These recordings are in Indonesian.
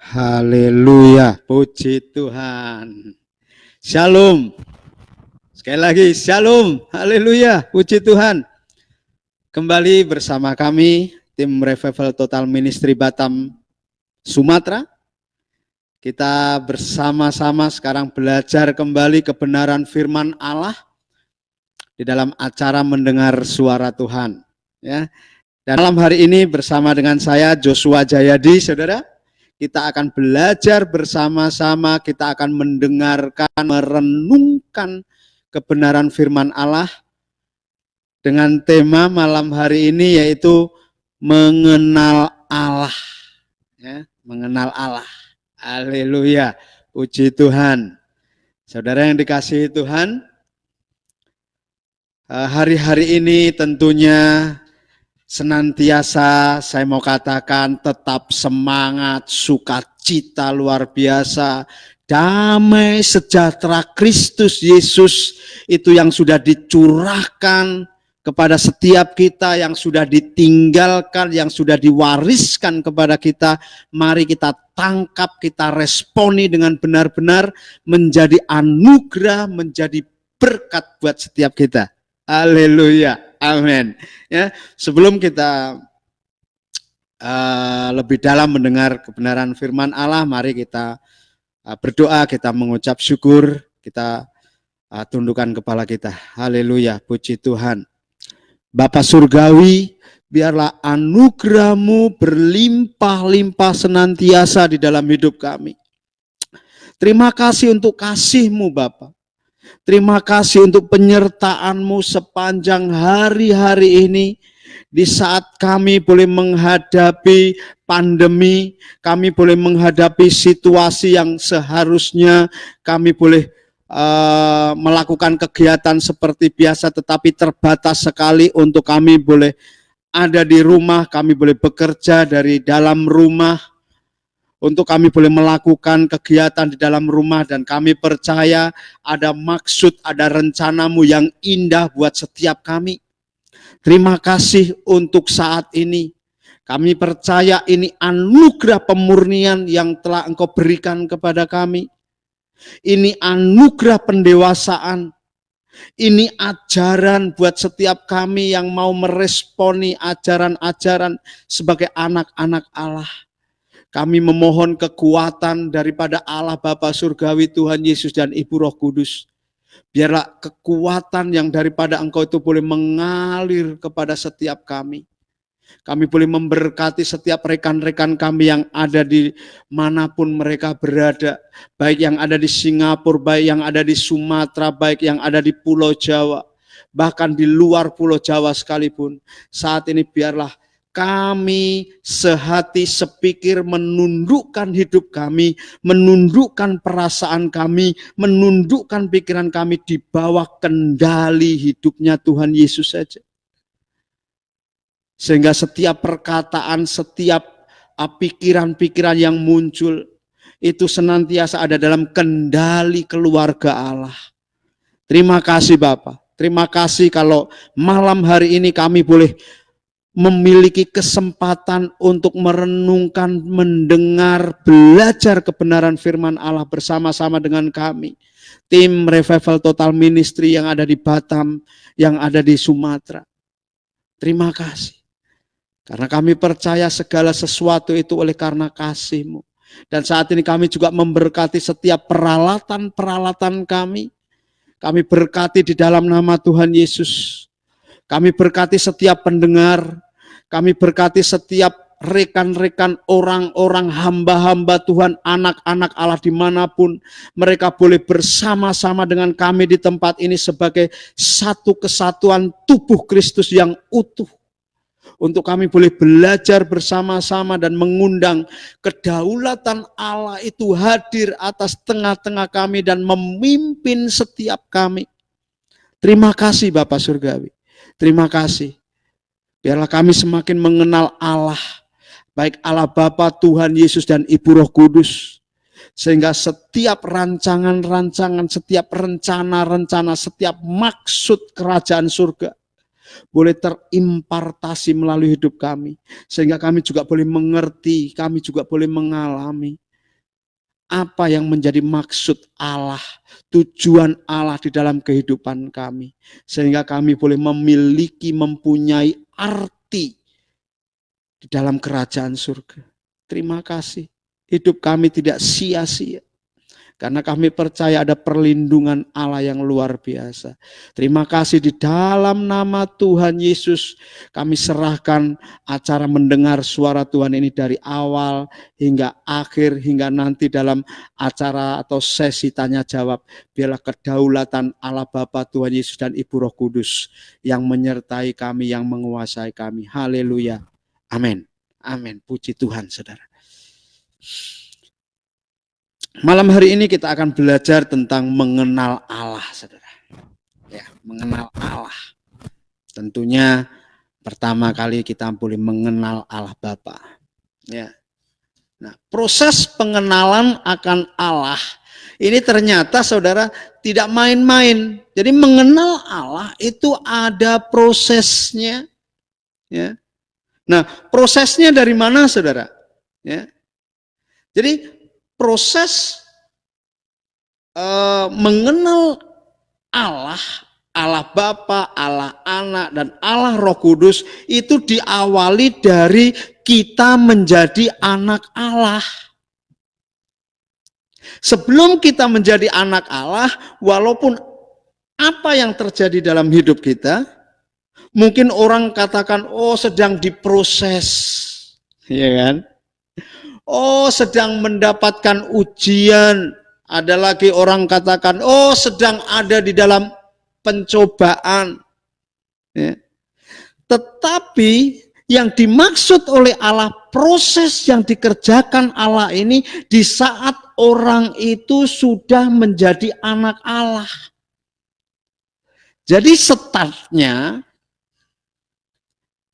Haleluya, puji Tuhan. Shalom. Sekali lagi, shalom. Haleluya, puji Tuhan. Kembali bersama kami, tim Revival Total Ministry Batam, Sumatera. Kita bersama-sama sekarang belajar kembali kebenaran firman Allah di dalam acara mendengar suara Tuhan. Ya. Dan malam hari ini bersama dengan saya, Joshua Jayadi, saudara. Kita akan belajar bersama-sama, kita akan mendengarkan, merenungkan kebenaran firman Allah dengan tema malam hari ini yaitu mengenal Allah. Ya, mengenal Allah. Haleluya, puji Tuhan. Saudara yang dikasihi Tuhan, hari-hari ini tentunya senantiasa saya mau katakan tetap semangat, sukacita luar biasa, damai sejahtera Kristus Yesus itu yang sudah dicurahkan kepada setiap kita, yang sudah ditinggalkan, yang sudah diwariskan kepada kita. Mari kita tangkap, kita responi dengan benar-benar menjadi anugerah, menjadi berkat buat setiap kita. Haleluya. Amin. Ya, sebelum kita lebih dalam mendengar kebenaran firman Allah, mari kita berdoa, kita mengucap syukur, kita tundukkan kepala kita. Haleluya, puji Tuhan. Bapa Surgawi, biarlah anugerah-Mu berlimpah-limpah senantiasa di dalam hidup kami. Terima kasih untuk kasih-Mu Bapa. Terima kasih untuk penyertaan-Mu sepanjang hari-hari ini. Di saat kami boleh menghadapi pandemi, kami boleh menghadapi situasi yang seharusnya kami boleh melakukan kegiatan seperti biasa, tetapi terbatas sekali untuk kami boleh ada di rumah, kami boleh bekerja dari dalam rumah, untuk kami boleh melakukan kegiatan di dalam rumah, dan kami percaya ada maksud, ada rencana-Mu yang indah buat setiap kami. Terima kasih untuk saat ini. Kami percaya ini anugerah pemurnian yang telah Engkau berikan kepada kami. Ini anugerah pendewasaan. Ini ajaran buat setiap kami yang mau meresponi ajaran-ajaran sebagai anak-anak Allah. Kami memohon kekuatan daripada Allah Bapa Surgawi, Tuhan Yesus dan Ibu Roh Kudus. Biarlah kekuatan yang daripada Engkau itu boleh mengalir kepada setiap kami. Kami boleh memberkati setiap rekan-rekan kami yang ada di manapun mereka berada. Baik yang ada di Singapura, baik yang ada di Sumatera, baik yang ada di Pulau Jawa. Bahkan di luar Pulau Jawa sekalipun. Saat ini biarlah kami sehati sepikir menundukkan hidup kami, menundukkan perasaan kami, menundukkan pikiran kami di bawah kendali hidupnya Tuhan Yesus saja. Sehingga setiap perkataan, setiap pikiran-pikiran yang muncul itu senantiasa ada dalam kendali keluarga Allah. Terima kasih Bapak. Terima kasih kalau malam hari ini kami boleh memiliki kesempatan untuk merenungkan, mendengar, belajar kebenaran firman Allah bersama-sama dengan kami. Tim Revival Total Ministry yang ada di Batam, yang ada di Sumatera. Terima kasih. Karena kami percaya segala sesuatu itu oleh karena kasih-Mu. Dan saat ini kami juga memberkati setiap peralatan-peralatan kami. Kami berkati di dalam nama Tuhan Yesus. Kami berkati setiap pendengar. Kami berkati setiap rekan-rekan orang-orang hamba-hamba Tuhan, anak-anak Allah dimanapun mereka boleh bersama-sama dengan kami di tempat ini sebagai satu kesatuan tubuh Kristus yang utuh. Untuk kami boleh belajar bersama-sama dan mengundang kedaulatan Allah itu hadir atas tengah-tengah kami dan memimpin setiap kami. Terima kasih Bapak Surgawi. Terima kasih. Biarlah kami semakin mengenal Allah, baik Allah Bapa, Tuhan Yesus dan Ibu Roh Kudus. Sehingga setiap rancangan-rancangan, setiap rencana-rencana, setiap maksud kerajaan surga boleh terimpartasi melalui hidup kami. Sehingga kami juga boleh mengerti, kami juga boleh mengalami. apa yang menjadi maksud Allah, tujuan Allah di dalam kehidupan kami. Sehingga kami boleh mempunyai arti di dalam kerajaan surga. Terima kasih. Hidup kami tidak sia-sia. Karena kami percaya ada perlindungan Allah yang luar biasa. Terima kasih di dalam nama Tuhan Yesus. Kami serahkan acara mendengar suara Tuhan ini dari awal hingga akhir. Hingga nanti dalam acara atau sesi tanya jawab. Biarlah kedaulatan Allah Bapa, Tuhan Yesus dan Ibu Roh Kudus yang menyertai kami, yang menguasai kami. Haleluya. Amin. Amin. Puji Tuhan, saudara. Malam hari ini kita akan belajar tentang mengenal Allah, saudara. Ya, mengenal Allah. Tentunya pertama kali kita boleh mengenal Allah Bapa. Ya. Nah, proses pengenalan akan Allah ini ternyata, saudara, tidak main-main. Jadi mengenal Allah itu ada prosesnya. Ya. Nah, prosesnya dari mana, saudara? Ya. Jadi proses mengenal Allah, Allah Bapa, Allah Anak, dan Allah Roh Kudus itu diawali dari kita menjadi anak Allah. Sebelum kita menjadi anak Allah, walaupun apa yang terjadi dalam hidup kita, mungkin orang katakan, oh sedang diproses, ya kan? Oh sedang mendapatkan ujian. Ada lagi orang katakan, oh sedang ada di dalam pencobaan. Ya. Tetapi yang dimaksud oleh Allah, proses yang dikerjakan Allah ini di saat orang itu sudah menjadi anak Allah. Jadi startnya,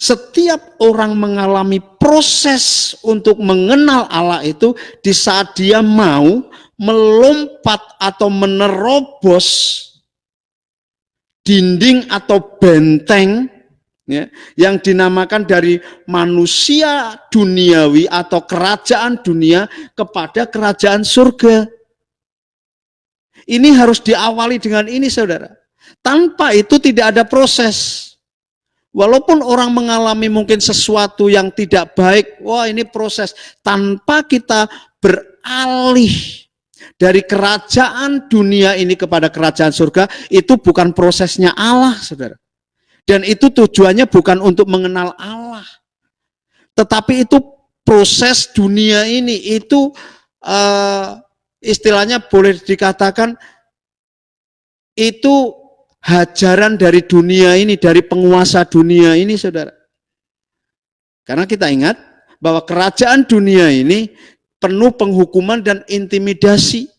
setiap orang mengalami proses untuk mengenal Allah itu di saat dia mau melompat atau menerobos dinding atau benteng, ya, yang dinamakan dari manusia duniawi atau kerajaan dunia kepada kerajaan surga. Ini harus diawali dengan ini, saudara. Tanpa itu tidak ada proses. Walaupun orang mengalami mungkin sesuatu yang tidak baik, wah ini proses. Tanpa kita beralih dari kerajaan dunia ini kepada kerajaan surga, itu bukan prosesnya Allah, saudara. Dan itu tujuannya bukan untuk mengenal Allah. Tetapi itu proses dunia ini, itu istilahnya boleh dikatakan itu hajaran dari dunia ini, dari penguasa dunia ini, saudara. Karena kita ingat bahwa kerajaan dunia ini penuh penghukuman dan intimidasi.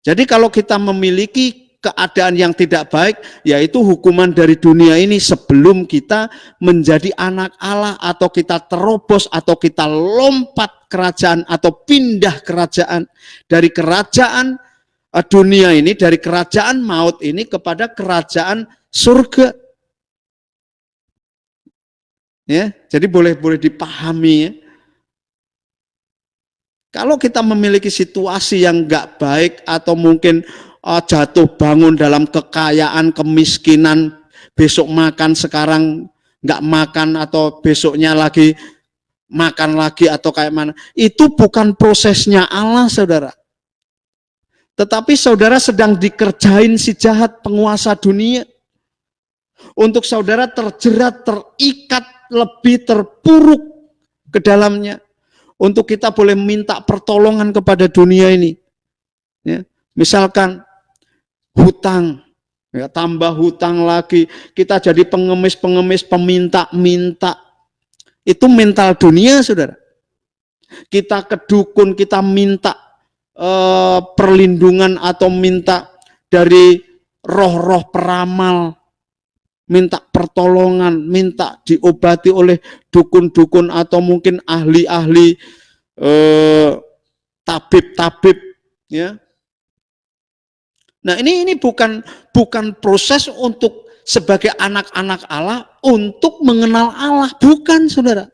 Jadi kalau kita memiliki keadaan yang tidak baik, yaitu hukuman dari dunia ini sebelum kita menjadi anak Allah, atau kita terobos, atau kita lompat kerajaan, atau pindah kerajaan dari kerajaan dunia ini, dari kerajaan maut ini kepada kerajaan surga. Ya, jadi boleh dipahami ya. Kalau kita memiliki situasi yang enggak baik, atau mungkin jatuh bangun dalam kekayaan, kemiskinan, besok makan, sekarang enggak makan, atau besoknya lagi makan lagi, atau kayak mana, itu bukan prosesnya Allah, saudara. Tetapi saudara sedang dikerjain si jahat, penguasa dunia. Untuk saudara terjerat, terikat, lebih terpuruk ke dalamnya. Untuk kita boleh minta pertolongan kepada dunia ini. Ya. Misalkan hutang, ya, tambah hutang lagi. Kita jadi pengemis-pengemis, peminta-minta. Itu mental dunia, saudara. Kita ke dukun, kita minta perlindungan, atau minta dari roh-roh peramal, minta pertolongan, minta diobati oleh dukun-dukun, atau mungkin ahli-ahli tabib-tabib, ya. Nah, ini bukan proses untuk sebagai anak-anak Allah untuk mengenal Allah, bukan, saudara.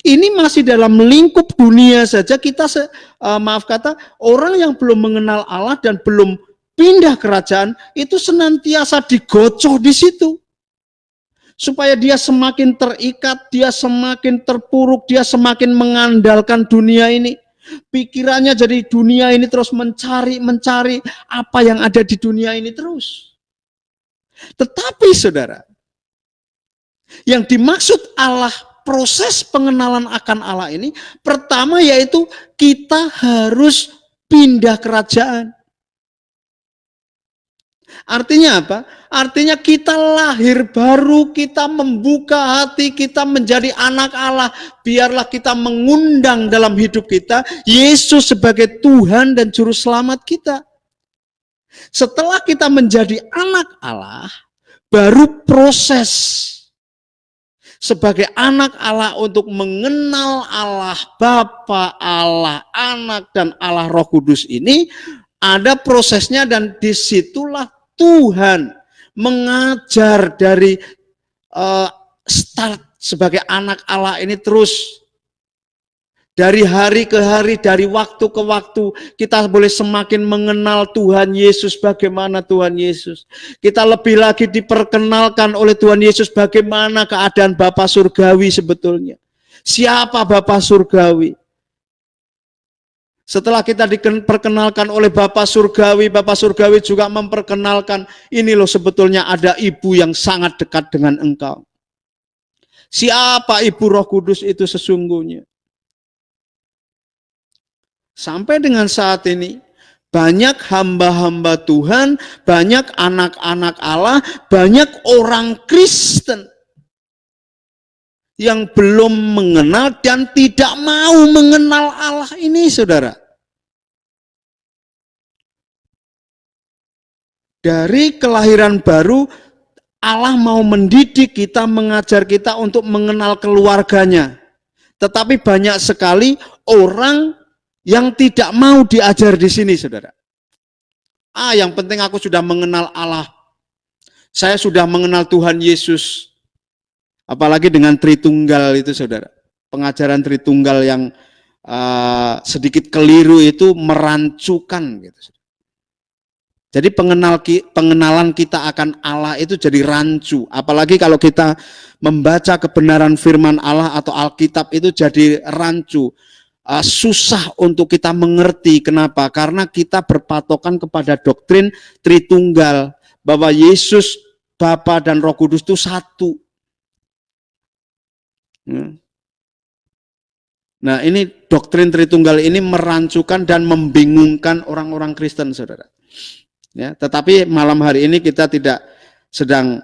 Ini masih dalam lingkup dunia saja kita orang yang belum mengenal Allah dan belum pindah kerajaan itu senantiasa digocoh di situ. Supaya dia semakin terikat, dia semakin terpuruk, dia semakin mengandalkan dunia ini. Pikirannya jadi dunia ini terus mencari apa yang ada di dunia ini terus. Tetapi saudara, yang dimaksud Allah, proses pengenalan akan Allah ini, pertama yaitu kita harus pindah kerajaan. Artinya apa? Artinya kita lahir baru, kita membuka hati, kita menjadi anak Allah. Biarlah kita mengundang dalam hidup kita Yesus sebagai Tuhan dan Juru Selamat kita. Setelah kita menjadi anak Allah, baru proses sebagai anak Allah untuk mengenal Allah, Bapa, Allah, Anak, dan Allah Roh Kudus ini ada prosesnya, dan disitulah Tuhan mengajar dari start sebagai anak Allah ini terus. Dari hari ke hari, dari waktu ke waktu, kita boleh semakin mengenal Tuhan Yesus, bagaimana Tuhan Yesus. Kita lebih lagi diperkenalkan oleh Tuhan Yesus bagaimana keadaan Bapa Surgawi sebetulnya. Siapa Bapa Surgawi? Setelah kita diperkenalkan oleh Bapa Surgawi juga memperkenalkan, ini loh sebetulnya ada ibu yang sangat dekat dengan engkau. Siapa ibu Roh Kudus itu sesungguhnya? Sampai dengan saat ini, banyak hamba-hamba Tuhan, banyak anak-anak Allah, banyak orang Kristen yang belum mengenal dan tidak mau mengenal Allah ini, saudara. Dari kelahiran baru, Allah mau mendidik kita, mengajar kita untuk mengenal keluarganya. Tetapi banyak sekali orang yang tidak mau diajar di sini, saudara. Yang penting aku sudah mengenal Allah. Saya sudah mengenal Tuhan Yesus. Apalagi dengan Tritunggal itu, saudara. Pengajaran Tritunggal yang sedikit keliru itu merancukan, gitu. Jadi pengenalan kita akan Allah itu jadi rancu. Apalagi kalau kita membaca kebenaran firman Allah atau Alkitab itu jadi rancu. Susah untuk kita mengerti. Kenapa? Karena kita berpatokan kepada doktrin Tritunggal. Bahwa Yesus, Bapa dan Roh Kudus itu satu. Nah, ini doktrin Tritunggal ini merancukan dan membingungkan orang-orang Kristen, saudara. Ya, tetapi malam hari ini kita tidak sedang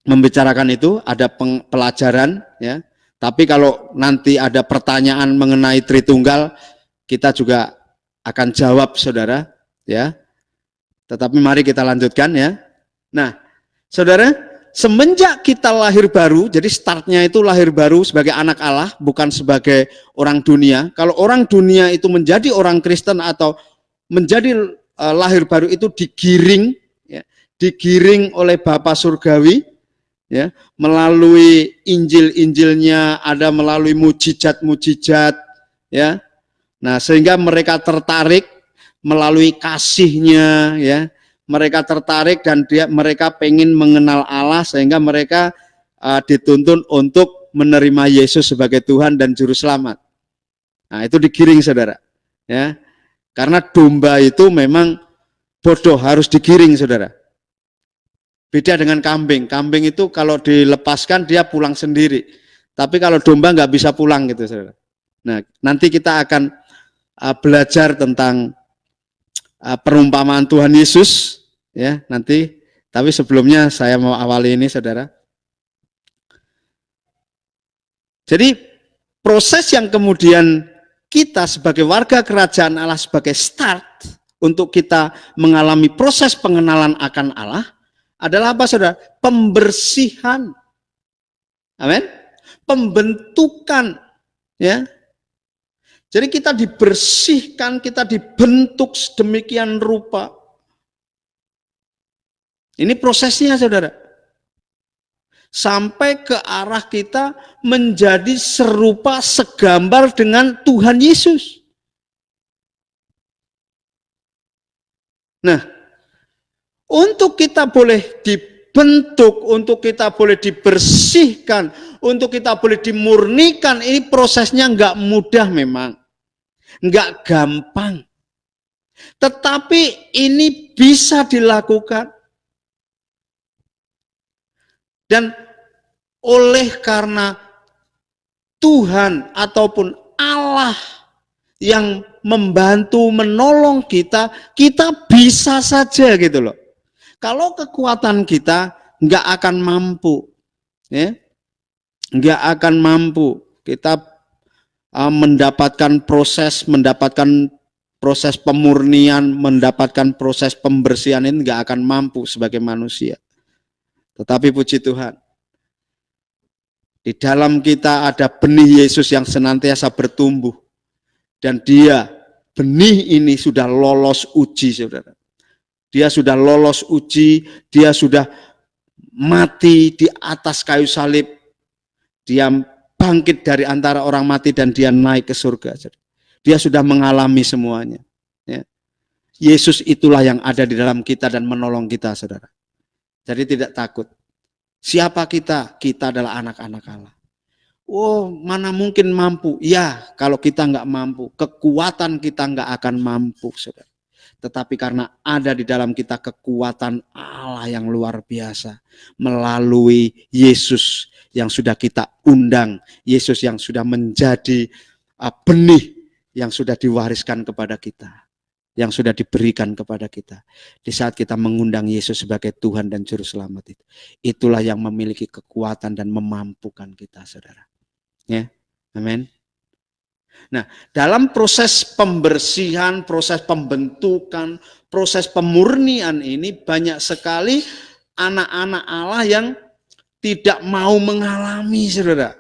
membicarakan itu, ada pelajaran, ya. Tapi kalau nanti ada pertanyaan mengenai Tritunggal, kita juga akan jawab, saudara, ya. Tetapi mari kita lanjutkan, ya. Nah, saudara, semenjak kita lahir baru, jadi startnya itu lahir baru sebagai anak Allah, bukan sebagai orang dunia. Kalau orang dunia itu menjadi orang Kristen atau menjadi lahir baru itu digiring, ya, digiring oleh Bapa Surgawi, ya, melalui Injil-Injilnya, ada melalui mujizat-mujizat, ya. Nah, sehingga mereka tertarik melalui kasihnya, ya. Mereka tertarik dan mereka pengen mengenal Allah, sehingga mereka dituntun untuk menerima Yesus sebagai Tuhan dan Juru Selamat. Nah, itu digiring, saudara, ya. Karena domba itu memang bodoh, harus digiring, saudara. Beda dengan kambing. Kambing itu kalau dilepaskan dia pulang sendiri. Tapi kalau domba nggak bisa pulang, gitu, saudara. Nah, nanti kita akan belajar tentang perumpamaan Tuhan Yesus, ya, nanti. Tapi sebelumnya saya mau awali ini, saudara. Jadi proses yang kemudian kita sebagai warga kerajaan Allah sebagai start untuk kita mengalami proses pengenalan akan Allah adalah apa, saudara? Pembersihan. Amin. Pembentukan, ya. Jadi kita dibersihkan, kita dibentuk sedemikian rupa. Ini prosesnya, saudara. sampai ke arah kita menjadi serupa segambar dengan Tuhan Yesus. Nah, untuk kita boleh dibentuk, untuk kita boleh dibersihkan, untuk kita boleh dimurnikan, ini prosesnya nggak mudah memang, nggak gampang. Tetapi ini bisa dilakukan. Dan oleh karena Tuhan ataupun Allah yang membantu, menolong kita, kita bisa saja gitu loh. Kalau kekuatan kita nggak akan mampu, ya, nggak akan mampu kita mendapatkan proses pemurnian, mendapatkan proses pembersihan ini nggak akan mampu sebagai manusia. Tetapi puji Tuhan, di dalam kita ada benih Yesus yang senantiasa bertumbuh. Dan benih ini sudah lolos uji, saudara. Dia sudah lolos uji, dia sudah mati di atas kayu salib. Dia bangkit dari antara orang mati dan dia naik ke surga. Dia sudah mengalami semuanya. Ya. Yesus itulah yang ada di dalam kita dan menolong kita, saudara. Jadi tidak takut. Siapa kita? Kita adalah anak-anak Allah. Oh, mana mungkin mampu? Ya, kalau kita nggak mampu, kekuatan kita nggak akan mampu, saudara. Tetapi karena ada di dalam kita kekuatan Allah yang luar biasa, melalui Yesus yang sudah kita undang, Yesus yang sudah menjadi benih yang sudah diwariskan kepada kita, yang sudah diberikan kepada kita. Di saat kita mengundang Yesus sebagai Tuhan dan Juru Selamat itulah yang memiliki kekuatan dan memampukan kita, saudara. Ya, amin. Nah, dalam proses pembersihan, proses pembentukan, proses pemurnian ini banyak sekali anak-anak Allah yang tidak mau mengalami, saudara.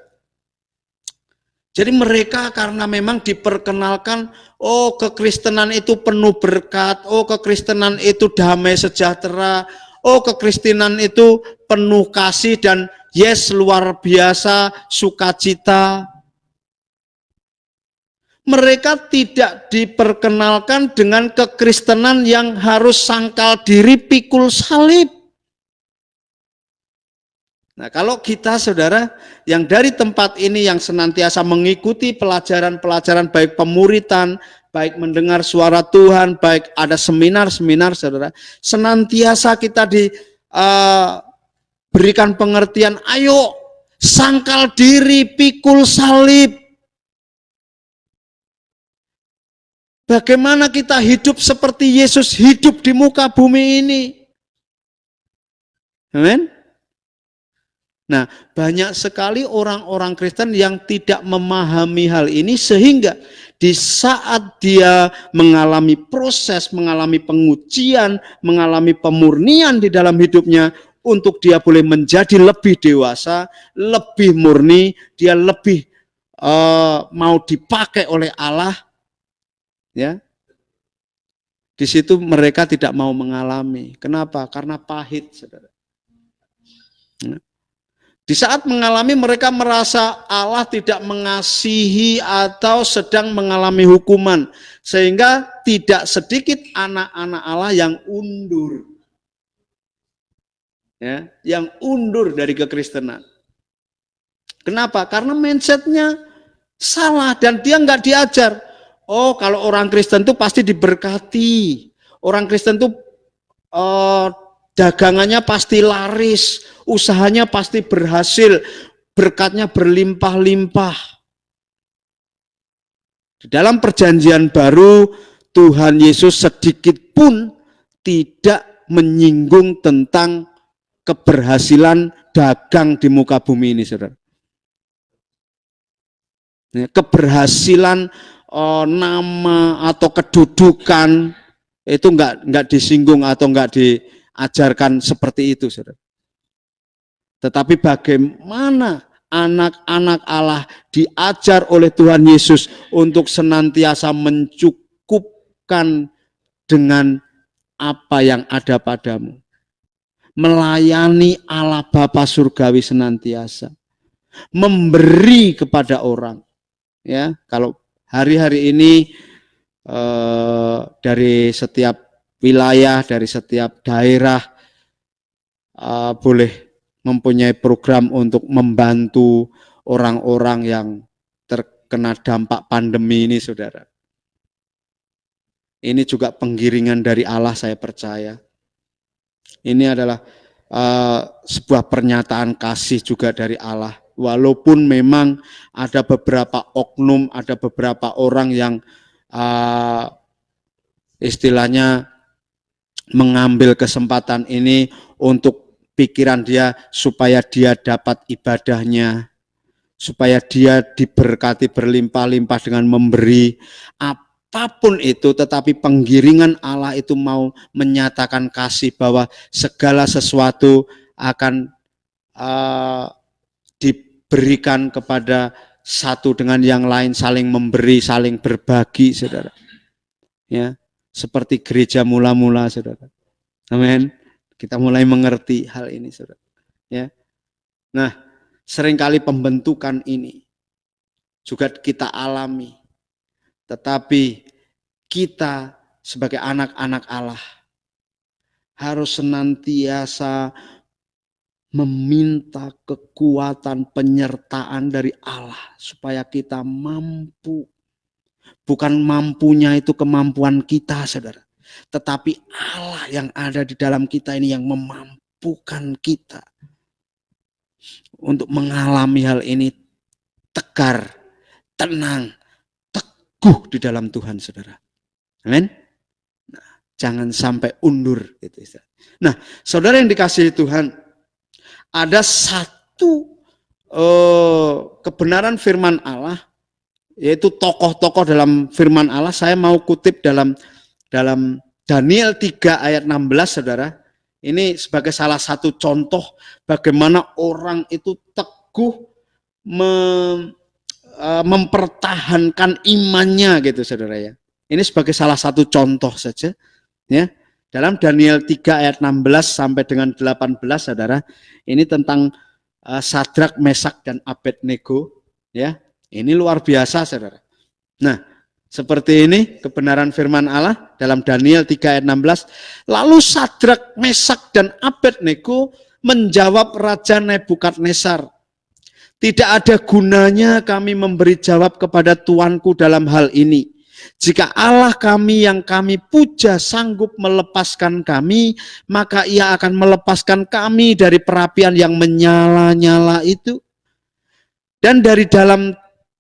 Jadi mereka karena memang diperkenalkan, oh kekristenan itu penuh berkat, oh kekristenan itu damai sejahtera, oh kekristenan itu penuh kasih dan yes luar biasa, sukacita. Mereka tidak diperkenalkan dengan kekristenan yang harus sangkal diri, pikul salib. Nah, kalau kita, saudara, yang dari tempat ini yang senantiasa mengikuti pelajaran-pelajaran baik pemuritan, baik mendengar suara Tuhan, baik ada seminar-seminar, saudara, senantiasa kita diberikan pengertian, ayo sangkal diri, pikul salib. Bagaimana kita hidup seperti Yesus hidup di muka bumi ini. Amin. Nah, banyak sekali orang-orang Kristen yang tidak memahami hal ini sehingga di saat dia mengalami proses, mengalami pengujian, mengalami pemurnian di dalam hidupnya untuk dia boleh menjadi lebih dewasa, lebih murni, dia lebih mau dipakai oleh Allah, ya. Di situ mereka tidak mau mengalami. Kenapa? Karena pahit, saudara. Di saat mengalami mereka merasa Allah tidak mengasihi atau sedang mengalami hukuman. Sehingga tidak sedikit anak-anak Allah yang undur. Ya, yang undur dari kekristenan. Kenapa? Karena mindsetnya salah dan dia nggak diajar. Oh, kalau orang Kristen itu pasti diberkati. Orang Kristen itu dagangannya pasti laris, usahanya pasti berhasil, berkatnya berlimpah-limpah. Di dalam perjanjian baru, Tuhan Yesus sedikit pun tidak menyinggung tentang keberhasilan dagang di muka bumi ini, saudara. Keberhasilan nama atau kedudukan itu enggak disinggung atau enggak diajarkan seperti itu, saudara. Tetapi bagaimana anak-anak Allah diajar oleh Tuhan Yesus untuk senantiasa mencukupkan dengan apa yang ada padamu. melayani Allah Bapa surgawi senantiasa, memberi kepada orang. Ya, kalau hari-hari ini dari setiap wilayah, dari setiap daerah boleh mempunyai program untuk membantu orang-orang yang terkena dampak pandemi ini, saudara. Ini juga penggiringan dari Allah, saya percaya. Ini adalah sebuah pernyataan kasih juga dari Allah. Walaupun memang ada beberapa oknum, ada beberapa orang yang istilahnya mengambil kesempatan ini untuk pikiran dia supaya dia dapat ibadahnya, supaya dia diberkati berlimpah-limpah dengan memberi apapun itu, tetapi penggiringan Allah itu mau menyatakan kasih bahwa segala sesuatu akan diberikan kepada satu dengan yang lain, saling memberi, saling berbagi, saudara. Ya, seperti gereja mula-mula, saudara. Amin. Kita mulai mengerti hal ini, saudara. Ya. Nah, seringkali pembentukan ini juga kita alami, tetapi kita sebagai anak-anak Allah harus senantiasa meminta kekuatan penyertaan dari Allah supaya kita mampu. Bukan mampunya itu kemampuan kita, saudara, tetapi Allah yang ada di dalam kita ini yang memampukan kita untuk mengalami hal ini tegar, tenang, teguh di dalam Tuhan, saudara. Amin. Nah, jangan sampai undur. Gitu. Nah, saudara yang dikasihi Tuhan, ada satu kebenaran firman Allah, yaitu tokoh-tokoh dalam firman Allah. Saya mau kutip dalam Daniel 3 ayat 16, saudara. Ini sebagai salah satu contoh bagaimana orang itu teguh mempertahankan imannya, gitu, saudara ya. Ini sebagai salah satu contoh saja, ya. Dalam Daniel 3 ayat 16 sampai dengan 18, saudara. Ini tentang Sadrak, Mesak, dan Abednego, ya. Ini luar biasa, saudara. Nah, seperti ini kebenaran firman Allah dalam Daniel 3 ayat 16. Lalu Sadrak, Mesak, dan Abednego menjawab Raja Nebukadnezar, tidak ada gunanya kami memberi jawab kepada tuanku dalam hal ini. Jika Allah kami yang kami puja sanggup melepaskan kami, maka ia akan melepaskan kami dari perapian yang menyala-nyala itu. Dan dari dalam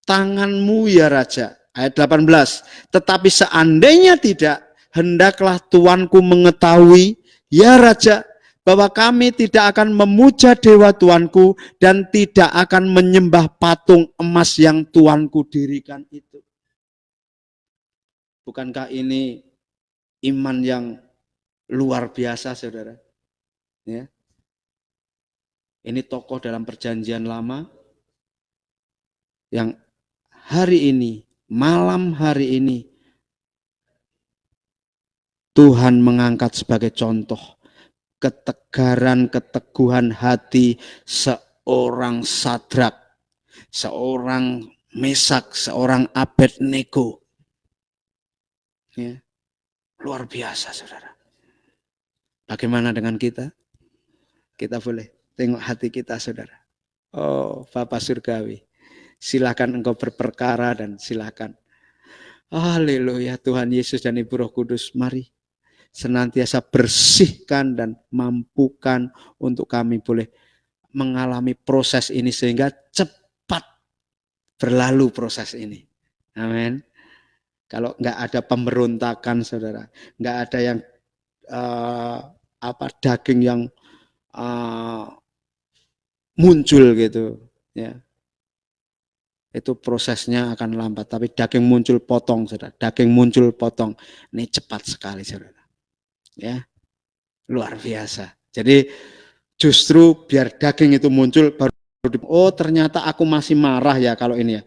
tanganmu ya Raja. Ayat 18. Tetapi seandainya tidak, hendaklah tuanku mengetahui, ya Raja, bahwa kami tidak akan memuja dewa tuanku dan tidak akan menyembah patung emas yang tuanku dirikan itu. Bukankah ini iman yang luar biasa, saudara? Ya. Ini tokoh dalam perjanjian lama yang hari ini, malam hari ini, Tuhan mengangkat sebagai contoh ketegaran, keteguhan hati seorang Sadrak, seorang Mesak, seorang Abednego. Ya, luar biasa, saudara. Bagaimana dengan kita? Kita boleh tengok hati kita, saudara. Oh, Bapa Surgawi, silakan engkau berperkara dan silakan. Haleluya, Tuhan Yesus dan Ibu Roh Kudus, mari senantiasa bersihkan dan mampukan untuk kami boleh mengalami proses ini sehingga cepat berlalu proses ini. Amin. Kalau nggak ada pemberontakan, saudara, nggak ada yang daging yang muncul gitu, ya. Itu prosesnya akan lambat, tapi daging muncul potong, saudara. Daging muncul potong, ini cepat sekali, saudara. Ya, luar biasa. Jadi justru biar daging itu muncul, baru oh ternyata aku masih marah ya kalau ini ya.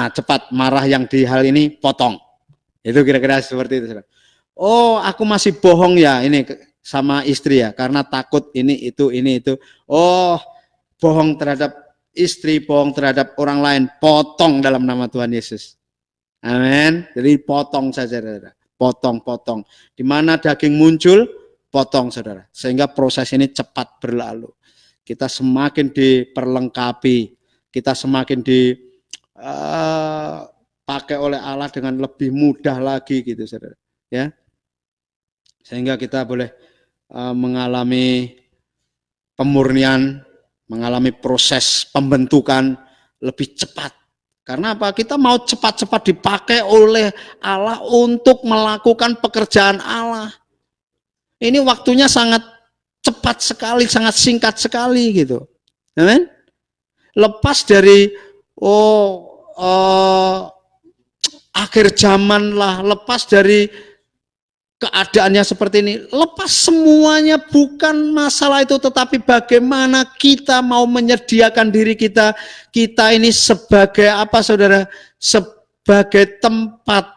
Cepat marah yang di hal ini potong. Itu kira-kira seperti itu, saudara. Oh, aku masih bohong ya, ini sama istri ya, karena takut ini itu. Oh, bohong terhadap istri, bohong terhadap orang lain, potong dalam nama Tuhan Yesus. Amin. Jadi potong saja, saudara. Potong. Di mana daging muncul, potong, saudara. Sehingga proses ini cepat berlalu. Kita semakin diperlengkapi, kita semakin dipakai oleh Allah dengan lebih mudah lagi, gitu, saudara. Ya, sehingga kita boleh mengalami pemurnian, mengalami proses pembentukan lebih cepat. Karena apa? Kita mau cepat-cepat dipakai oleh Allah untuk melakukan pekerjaan Allah. Ini waktunya sangat cepat sekali, sangat singkat sekali gitu. Amin. Lepas dari akhir zaman lah, lepas dari keadaannya seperti ini, lepas semuanya, bukan masalah itu, tetapi bagaimana kita mau menyediakan diri kita ini sebagai apa, saudara? Sebagai tempat,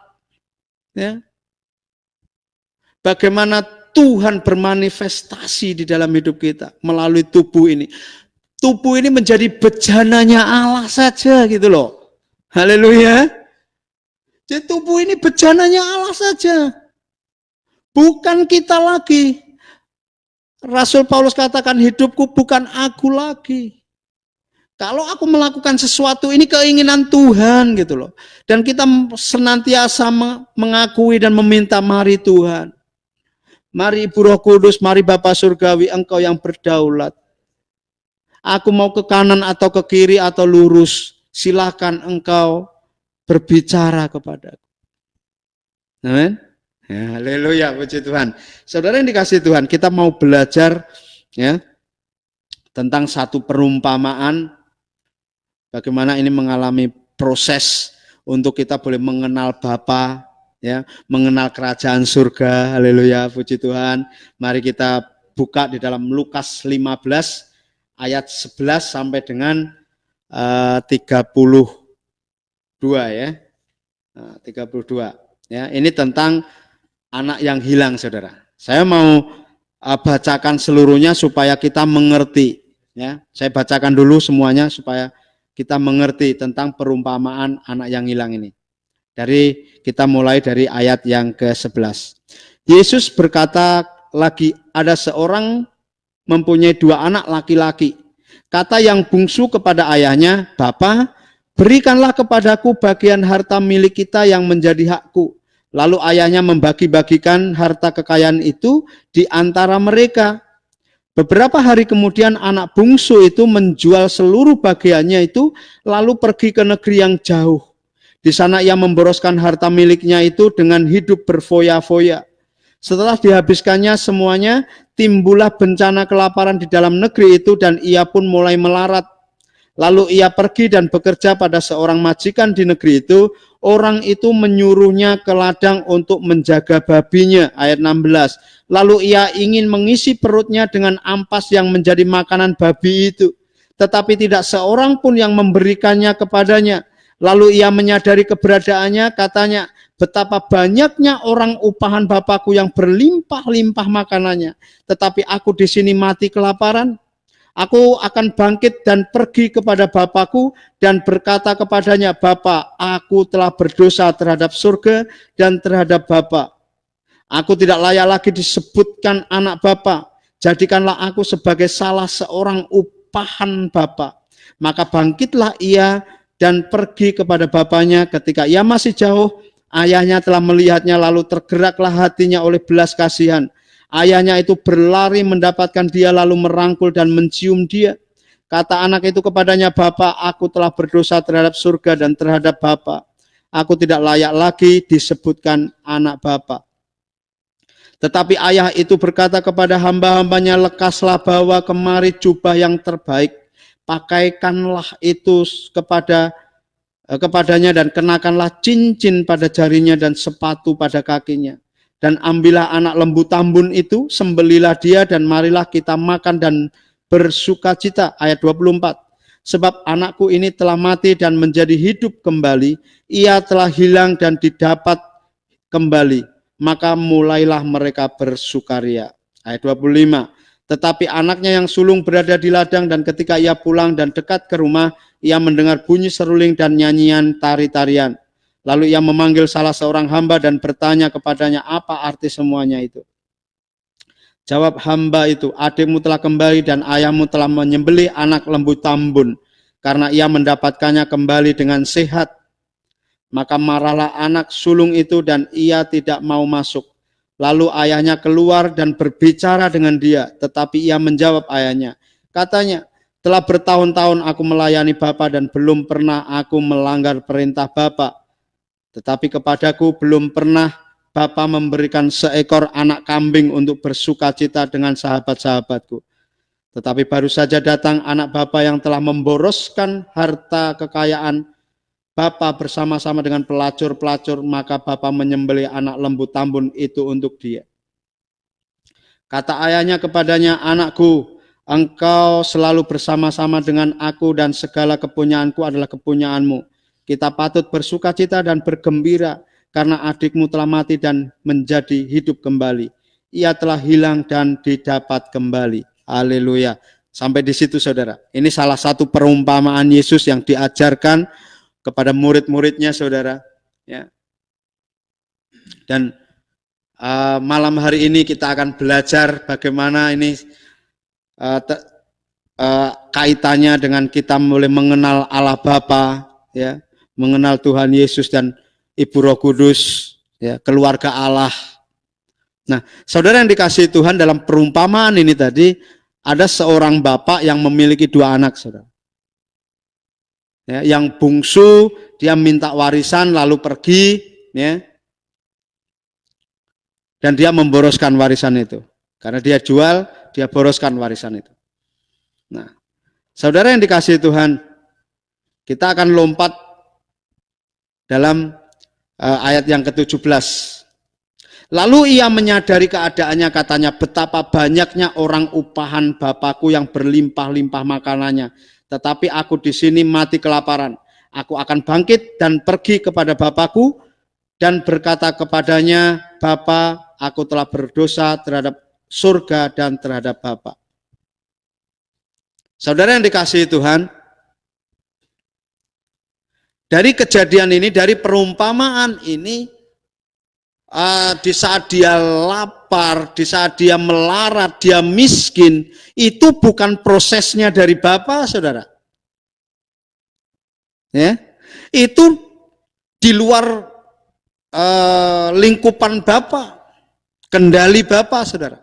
ya. Bagaimana Tuhan bermanifestasi di dalam hidup kita melalui tubuh ini. Tubuh ini menjadi bejananya Allah saja, gitu loh. Haleluya. Jadi tubuh ini bejananya Allah saja. Bukan kita lagi. Rasul Paulus katakan, hidupku bukan aku lagi. Kalau aku melakukan sesuatu, ini keinginan Tuhan, gitu loh. Dan kita senantiasa mengakui dan meminta, mari Tuhan. Mari Ibu Roh Kudus, mari Bapa Surgawi, Engkau yang berdaulat. Aku mau ke kanan atau ke kiri atau lurus, silakan Engkau berbicara kepadaku. Amin. Ya, haleluya, puji Tuhan. Saudara yang dikasihi Tuhan, kita mau belajar ya tentang satu perumpamaan, bagaimana ini mengalami proses untuk kita boleh mengenal Bapa, ya, mengenal kerajaan surga. Haleluya, puji Tuhan. Mari kita buka di dalam Lukas 15 ayat 11 sampai dengan 32 ya. 32 ya. Ini tentang anak yang hilang, saudara. Saya mau bacakan seluruhnya supaya kita mengerti. Ya, saya bacakan dulu semuanya supaya kita mengerti tentang perumpamaan anak yang hilang ini. Kita mulai dari ayat yang ke-11. Yesus berkata lagi, ada seorang mempunyai 2 anak laki-laki. Kata yang bungsu kepada ayahnya, Bapa, berikanlah kepadaku bagian harta milik kita yang menjadi hakku. Lalu ayahnya membagi-bagikan harta kekayaan itu di antara mereka. Beberapa hari kemudian anak bungsu itu menjual seluruh bagiannya itu, lalu pergi ke negeri yang jauh. Di sana ia memboroskan harta miliknya itu dengan hidup berfoya-foya. Setelah dihabiskannya semuanya, timbullah bencana kelaparan di dalam negeri itu dan ia pun mulai melarat. Lalu ia pergi dan bekerja pada seorang majikan di negeri itu. Orang itu menyuruhnya ke ladang untuk menjaga babinya. Ayat 16. Lalu ia ingin mengisi perutnya dengan ampas yang menjadi makanan babi itu. Tetapi tidak seorang pun yang memberikannya kepadanya. Lalu ia menyadari keberadaannya, katanya, betapa banyaknya orang upahan Bapakku yang berlimpah-limpah makanannya. Tetapi aku di sini mati kelaparan. Aku akan bangkit dan pergi kepada Bapakku dan berkata kepadanya, Bapa, aku telah berdosa terhadap surga dan terhadap Bapa. Aku tidak layak lagi disebutkan anak Bapa. Jadikanlah aku sebagai salah seorang upahan Bapa. Maka bangkitlah ia dan pergi kepada bapaknya. Ketika ia masih jauh, ayahnya telah melihatnya, lalu tergeraklah hatinya oleh belas kasihan. Ayahnya itu berlari mendapatkan dia, lalu merangkul dan mencium dia. Kata anak itu kepadanya, Bapa, aku telah berdosa terhadap surga dan terhadap Bapa. Aku tidak layak lagi disebutkan anak Bapa. Tetapi ayah itu berkata kepada hamba-hambanya, lekaslah bawa kemari jubah yang terbaik. Pakaikanlah itu kepadanya dan kenakanlah cincin pada jarinya dan sepatu pada kakinya. Dan ambillah anak lembu tambun itu, sembelilah dia dan marilah kita makan dan bersukacita. Ayat 24. Sebab anakku ini telah mati dan menjadi hidup kembali. Ia telah hilang dan didapat kembali. Maka mulailah mereka bersukaria. Ayat 25. Tetapi anaknya yang sulung berada di ladang, dan ketika ia pulang dan dekat ke rumah, ia mendengar bunyi seruling dan nyanyian tari-tarian. Lalu ia memanggil salah seorang hamba dan bertanya kepadanya, apa arti semuanya itu? Jawab hamba itu, adikmu telah kembali dan ayahmu telah menyembelih anak lembu tambun, karena ia mendapatkannya kembali dengan sehat. Maka marahlah anak sulung itu dan ia tidak mau masuk. Lalu ayahnya keluar dan berbicara dengan dia, tetapi ia menjawab ayahnya. Katanya, telah bertahun-tahun aku melayani Bapa dan belum pernah aku melanggar perintah Bapa. Tetapi kepadaku belum pernah Bapa memberikan seekor anak kambing untuk bersukacita dengan sahabat-sahabatku. Tetapi baru saja datang anak Bapa yang telah memboroskan harta kekayaan Bapa bersama-sama dengan pelacur-pelacur, maka Bapa menyembelih anak lembu tambun itu untuk dia. Kata ayahnya kepadanya, anakku, engkau selalu bersama-sama dengan aku dan segala kepunyaanku adalah kepunyaanmu. Kita patut bersukacita dan bergembira karena adikmu telah mati dan menjadi hidup kembali. Ia telah hilang dan didapat kembali. Haleluya. Sampai di situ saudara. Ini salah satu perumpamaan Yesus yang diajarkan kepada murid-muridnya saudara, ya. Dan malam hari ini kita akan belajar bagaimana ini kaitannya dengan kita mulai mengenal Allah Bapa, ya, mengenal Tuhan Yesus dan Ibu Roh Kudus, ya, keluarga Allah. Nah, saudara yang dikasihi Tuhan, dalam perumpamaan ini tadi ada seorang bapak yang memiliki dua anak, saudara. Ya, yang bungsu dia minta warisan lalu pergi, ya, dan dia memboroskan warisan itu. Karena dia jual, dia boroskan warisan itu. Nah, saudara yang dikasihi Tuhan, kita akan lompat dalam ayat yang ke-17. Lalu ia menyadari keadaannya, katanya, betapa banyaknya orang upahan Bapakku yang berlimpah-limpah makanannya. Tetapi aku di sini mati kelaparan. Aku akan bangkit dan pergi kepada Bapakku dan berkata kepadanya, Bapa, aku telah berdosa terhadap surga dan terhadap Bapa. Saudara yang dikasihi Tuhan, dari kejadian ini, dari perumpamaan ini, di saat dia lapar, di saat dia melarat, dia miskin, itu bukan prosesnya dari Bapa, saudara. Ya, itu di luar lingkupan Bapa, kendali Bapa, saudara.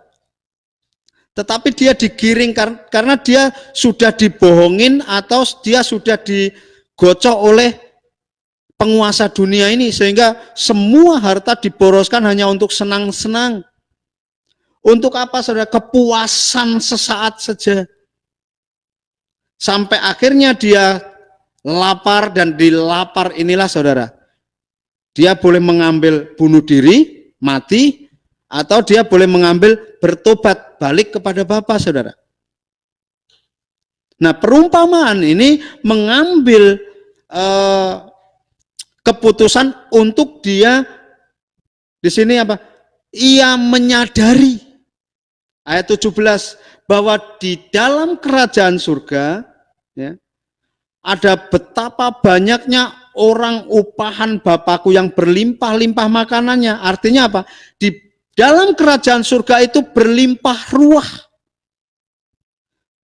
Tetapi dia digiring karena dia sudah dibohongin atau dia sudah digocok oleh penguasa dunia ini, sehingga semua harta diboroskan hanya untuk senang-senang. Untuk apa, saudara? Kepuasan sesaat saja. Sampai akhirnya dia lapar, dan di lapar inilah, saudara, dia boleh mengambil bunuh diri, mati, atau dia boleh mengambil bertobat, balik kepada Bapa, saudara. Nah, perumpamaan ini mengambil keputusan untuk dia di sini apa? Ia menyadari, ayat 17, bahwa di dalam kerajaan surga, ya, ada betapa banyaknya orang upahan Bapakku yang berlimpah-limpah makanannya. Artinya apa? Di dalam kerajaan surga itu berlimpah ruah.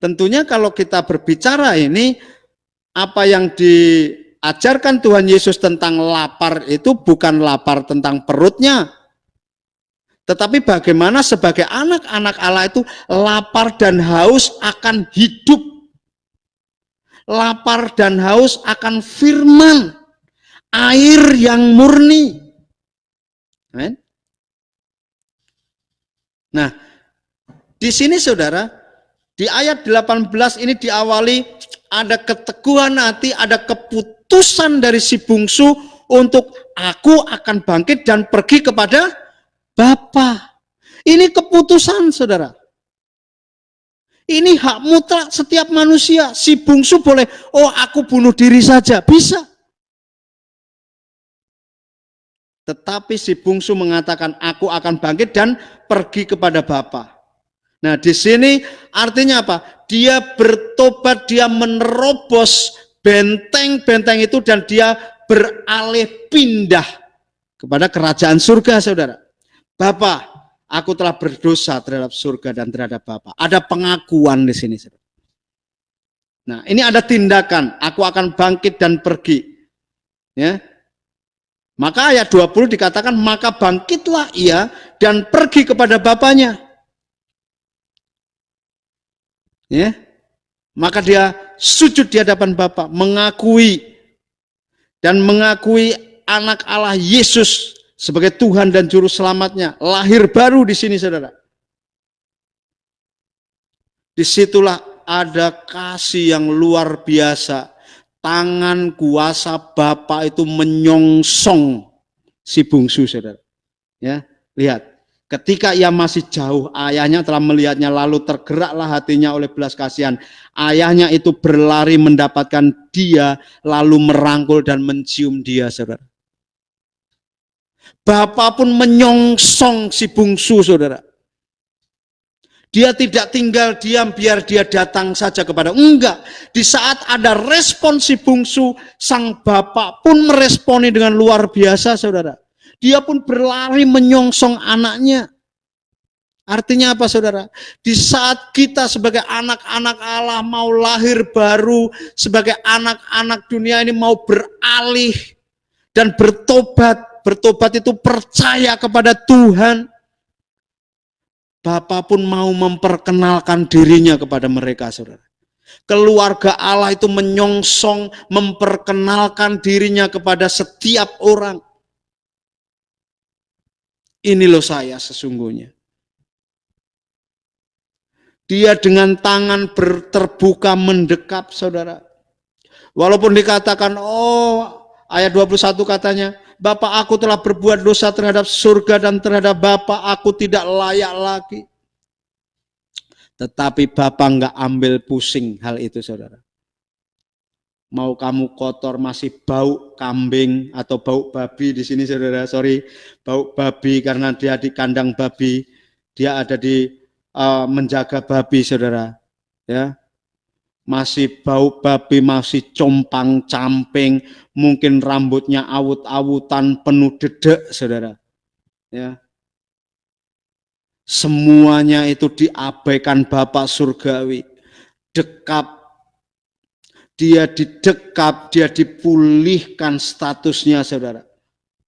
Tentunya kalau kita berbicara ini, apa yang diajarkan Tuhan Yesus tentang lapar itu bukan lapar tentang perutnya, tetapi bagaimana sebagai anak-anak Allah itu lapar dan haus akan hidup, lapar dan haus akan firman, air yang murni. Nah, di sini saudara, di ayat 18 ini diawali ada keteguhan hati, ada keputusan dari si bungsu untuk aku akan bangkit dan pergi kepada Bapa. Ini keputusan, saudara. Ini hak mutlak setiap manusia. Si bungsu boleh, oh aku bunuh diri saja, bisa. Tetapi si bungsu mengatakan, aku akan bangkit dan pergi kepada Bapa. Nah, di sini artinya apa? Dia bertobat, dia menerobos benteng-benteng itu dan dia beralih pindah kepada kerajaan surga, saudara. Bapa, aku telah berdosa terhadap surga dan terhadap Bapa. Ada pengakuan di sini, saudara. Nah, ini ada tindakan, aku akan bangkit dan pergi. Ya. Maka ayat 20 dikatakan, maka bangkitlah ia dan pergi kepada Bapaknya. Ya. Maka dia sujud di hadapan Bapa, mengakui anak Allah Yesus sebagai Tuhan dan Juru Selamatnya. Lahir baru di sini, saudara. Disitulah ada kasih yang luar biasa. Tangan kuasa Bapa itu menyongsong si bungsu, saudara. Ya, lihat. Ketika ia masih jauh, ayahnya telah melihatnya, lalu tergeraklah hatinya oleh belas kasihan. Ayahnya itu berlari mendapatkan dia, lalu merangkul dan mencium dia, saudara. Bapa pun menyongsong si bungsu, saudara. Dia tidak tinggal diam biar dia datang saja kepada. Enggak. Di saat ada respon si bungsu, sang bapak pun meresponi dengan luar biasa, saudara. Dia pun berlari menyongsong anaknya. Artinya apa, saudara? Di saat kita sebagai anak-anak Allah mau lahir baru, sebagai anak-anak dunia ini mau beralih dan bertobat. Bertobat itu percaya kepada Tuhan. Bapa pun mau memperkenalkan dirinya kepada mereka, saudara. Keluarga Allah itu menyongsong, memperkenalkan dirinya kepada setiap orang. Ini loh saya sesungguhnya. Dia dengan tangan terbuka mendekap, saudara. Walaupun dikatakan, ayat 21 katanya, Bapak, aku telah berbuat dosa terhadap surga dan terhadap Bapak, aku tidak layak lagi. Tetapi Bapak nggak ambil pusing hal itu, saudara. Mau kamu kotor, masih bau kambing atau bau babi di sini, saudara. Sorry, bau babi karena dia di kandang babi, dia ada di menjaga babi, saudara. Ya, masih bau babi, masih compang-camping, mungkin rambutnya awut-awutan, penuh dedek, saudara. Ya, semuanya itu diabaikan Bapa surgawi. Dekap, dia didekap, dia dipulihkan statusnya, saudara.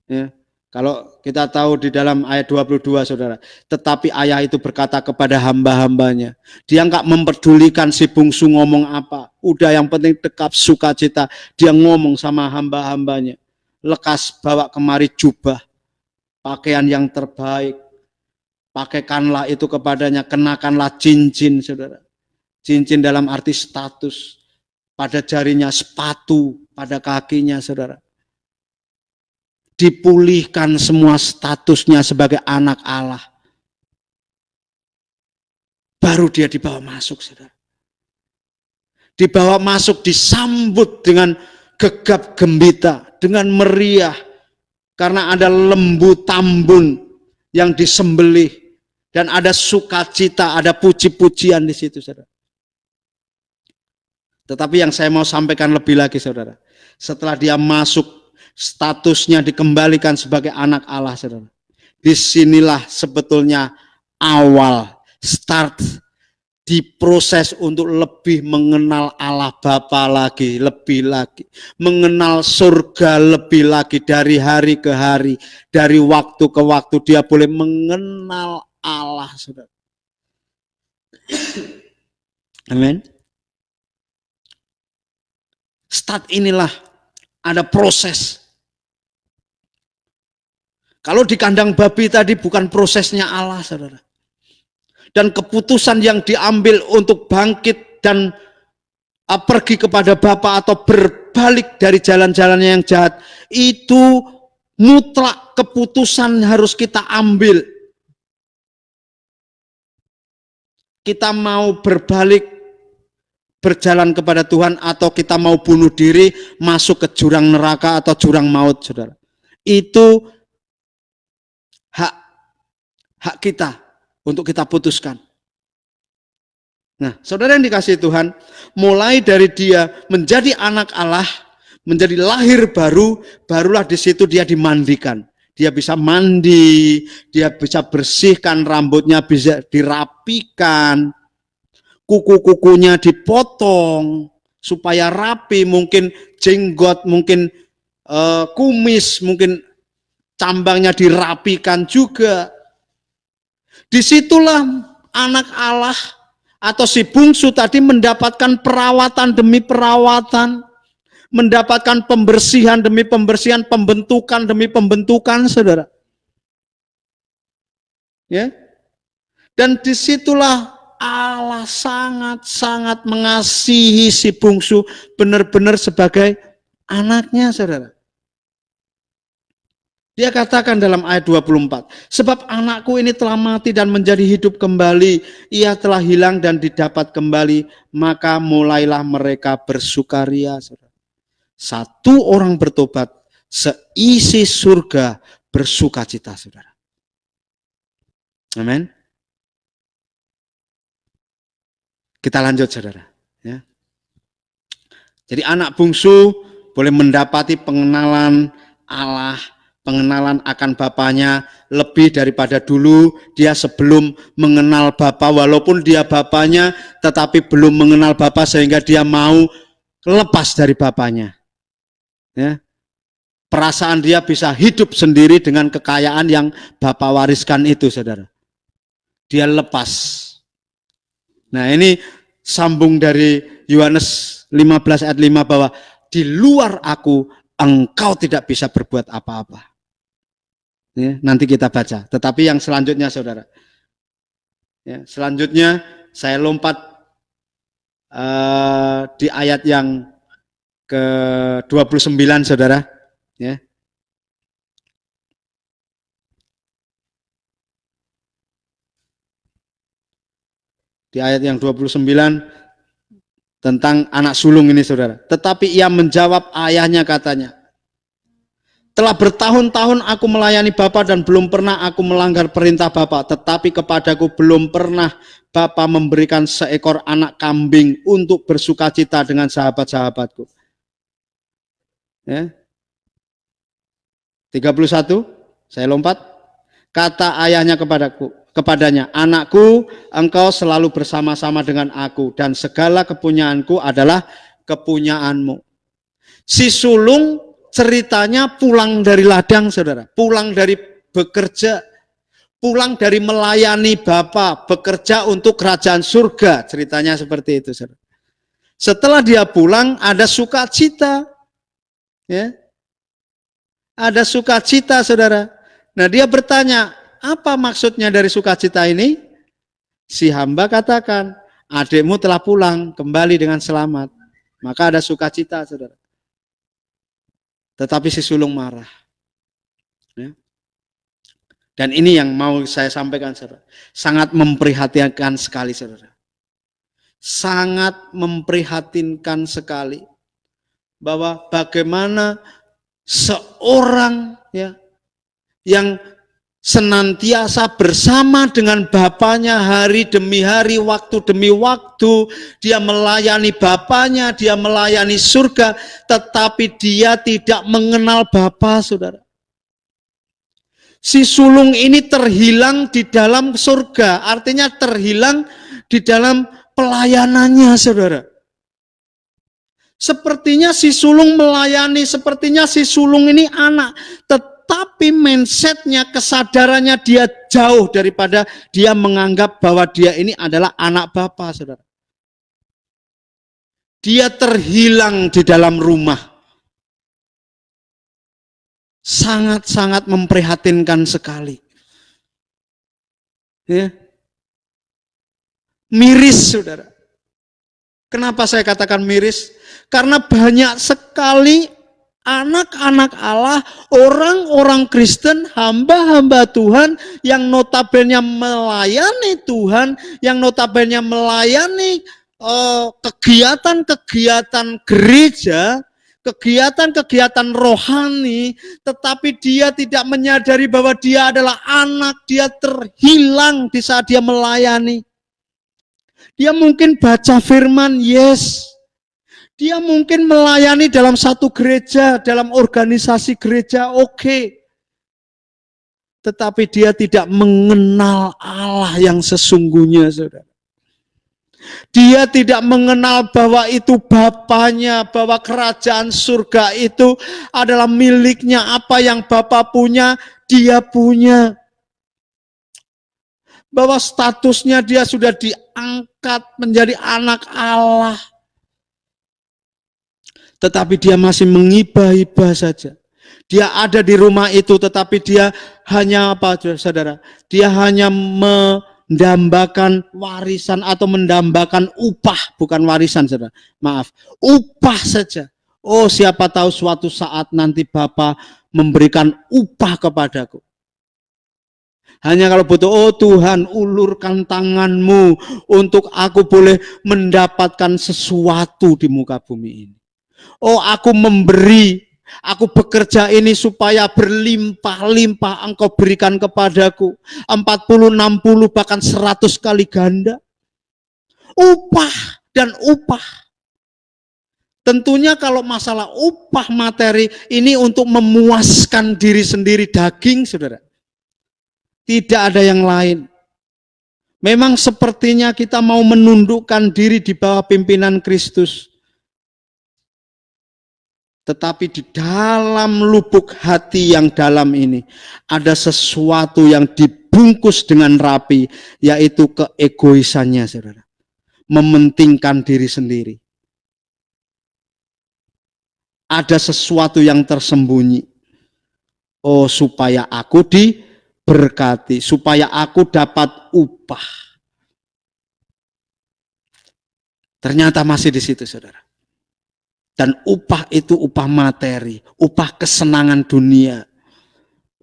Ya. Kalau kita tahu di dalam ayat 22, saudara, tetapi ayah itu berkata kepada hamba-hambanya, dia enggak memperdulikan si bungsu ngomong apa, udah yang penting dekap sukacita, dia ngomong sama hamba-hambanya, lekas bawa kemari jubah, pakaian yang terbaik, pakaikanlah itu kepadanya, kenakanlah cincin, saudara, cincin dalam arti status, pada jarinya sepatu, pada kakinya, saudara. Dipulihkan semua statusnya sebagai anak Allah. Baru dia dibawa masuk, saudara. Dibawa masuk, disambut dengan gegap gembita, dengan meriah. Karena ada lembu tambun yang disembelih. Dan ada sukacita, ada puji-pujian di situ, saudara. Tetapi yang saya mau sampaikan lebih lagi, saudara. Setelah dia masuk, statusnya dikembalikan sebagai anak Allah, saudara. Disinilah sebetulnya awal, start, diproses untuk lebih mengenal Allah Bapa lagi, lebih lagi. Mengenal surga lebih lagi, dari hari ke hari, dari waktu ke waktu, dia boleh mengenal Allah, saudara. Amin. Start inilah, ada proses. Kalau di kandang babi tadi bukan prosesnya Allah, saudara. Dan keputusan yang diambil untuk bangkit dan pergi kepada Bapa atau berbalik dari jalan-jalannya yang jahat, itu mutlak keputusan harus kita ambil. Kita mau berbalik, berjalan kepada Tuhan, atau kita mau bunuh diri, masuk ke jurang neraka atau jurang maut, saudara. Itu hak kita untuk kita putuskan. Nah, saudara yang dikasihi Tuhan, mulai dari dia menjadi anak Allah, menjadi lahir baru, barulah di situ dia dimandikan. Dia bisa mandi, dia bisa bersihkan rambutnya, bisa dirapikan, kuku-kukunya dipotong supaya rapi, mungkin jenggot, mungkin kumis, mungkin cambangnya dirapikan juga. Disitulah anak Allah atau si bungsu tadi mendapatkan perawatan demi perawatan, mendapatkan pembersihan demi pembersihan, pembentukan demi pembentukan, saudara. Ya, dan disitulah Allah sangat-sangat mengasihi si bungsu benar-benar sebagai anaknya, saudara. Dia katakan dalam ayat 24, sebab anakku ini telah mati dan menjadi hidup kembali, ia telah hilang dan didapat kembali, maka mulailah mereka bersukaria. Satu orang bertobat, seisi surga bersukacita, saudara. Amin. Kita lanjut, saudara. Ya. Jadi anak bungsu boleh mendapati pengenalan Allah, pengenalan akan bapaknya lebih daripada dulu dia sebelum mengenal Bapa, walaupun dia bapaknya tetapi belum mengenal Bapa sehingga dia mau lepas dari bapaknya. Ya. Perasaan dia bisa hidup sendiri dengan kekayaan yang Bapa wariskan itu, saudara. Dia lepas. Nah, ini sambung dari Yohanes 15 ayat 5 bahwa di luar aku engkau tidak bisa berbuat apa-apa. Ya, nanti kita baca. Tetapi yang selanjutnya, saudara. Ya, selanjutnya saya lompat di ayat yang ke-29, saudara. Ya. Di ayat yang 29 tentang anak sulung ini, saudara. Tetapi ia menjawab ayahnya, katanya, telah bertahun-tahun aku melayani Bapa dan belum pernah aku melanggar perintah Bapa, tetapi kepadaku belum pernah Bapa memberikan seekor anak kambing untuk bersukacita dengan sahabat-sahabatku. Ya. 31, saya lompat. Kata ayahnya kepadanya, anakku, engkau selalu bersama-sama dengan aku dan segala kepunyaanku adalah kepunyaanmu. Si sulung ceritanya pulang dari ladang, saudara, pulang dari bekerja, pulang dari melayani Bapa, bekerja untuk kerajaan surga, ceritanya seperti itu, saudara. Setelah dia pulang ada sukacita, ya, ada sukacita, saudara. Nah, dia bertanya, apa maksudnya dari sukacita ini? Si hamba katakan, adikmu telah pulang kembali dengan selamat. Maka ada sukacita, saudara. Tetapi si sulung marah. Ya. Dan ini yang mau saya sampaikan, saudara. Sangat memprihatinkan sekali, saudara. Sangat memprihatinkan sekali. Bahwa bagaimana seorang, ya, yang senantiasa bersama dengan bapaknya hari demi hari, waktu demi waktu, dia melayani bapaknya, dia melayani surga, tetapi dia tidak mengenal Bapa, saudara. Si sulung ini terhilang di dalam surga, artinya terhilang di dalam pelayanannya, saudara. Sepertinya si sulung melayani, sepertinya si sulung ini anak, tapi mindsetnya, kesadarannya dia jauh daripada dia menganggap bahwa dia ini adalah anak Bapa, saudara. Dia terhilang di dalam rumah. Sangat-sangat memprihatinkan sekali. Ya. Miris, saudara. Kenapa saya katakan miris? Karena banyak sekali anak-anak Allah, orang-orang Kristen, hamba-hamba Tuhan yang notabene melayani Tuhan, yang notabene melayani kegiatan-kegiatan gereja, kegiatan-kegiatan rohani, tetapi dia tidak menyadari bahwa dia adalah anak, dia terhilang di saat dia melayani. Dia mungkin baca firman, yes. Dia mungkin melayani dalam satu gereja, dalam organisasi gereja, oke. Tetapi dia tidak mengenal Allah yang sesungguhnya, saudara. Dia tidak mengenal bahwa itu Bapaknya, bahwa kerajaan surga itu adalah miliknya. Apa yang Bapa punya, dia punya. Bahwa statusnya dia sudah diangkat menjadi anak Allah. Tetapi dia masih mengibah-ibah saja. Dia ada di rumah itu, tetapi dia hanya apa, saudara? Dia hanya mendambakan warisan atau mendambakan upah, bukan warisan, saudara. Maaf, upah saja. Oh, siapa tahu suatu saat nanti Bapa memberikan upah kepadaku. Hanya kalau butuh, oh Tuhan, ulurkan tanganmu untuk aku boleh mendapatkan sesuatu di muka bumi ini. Oh, aku memberi, aku bekerja ini supaya berlimpah-limpah engkau berikan kepadaku. 40, 60, bahkan 100 kali ganda. Upah dan upah. Tentunya kalau masalah upah materi ini untuk memuaskan diri sendiri, daging, saudara. Tidak ada yang lain. Memang sepertinya kita mau menundukkan diri di bawah pimpinan Kristus. Tetapi di dalam lubuk hati yang dalam ini ada sesuatu yang dibungkus dengan rapi, yaitu keegoisannya, saudara. Mementingkan diri sendiri. Ada sesuatu yang tersembunyi. Oh, supaya aku diberkati, supaya aku dapat upah. Ternyata masih di situ, saudara. Dan upah itu upah materi, upah kesenangan dunia.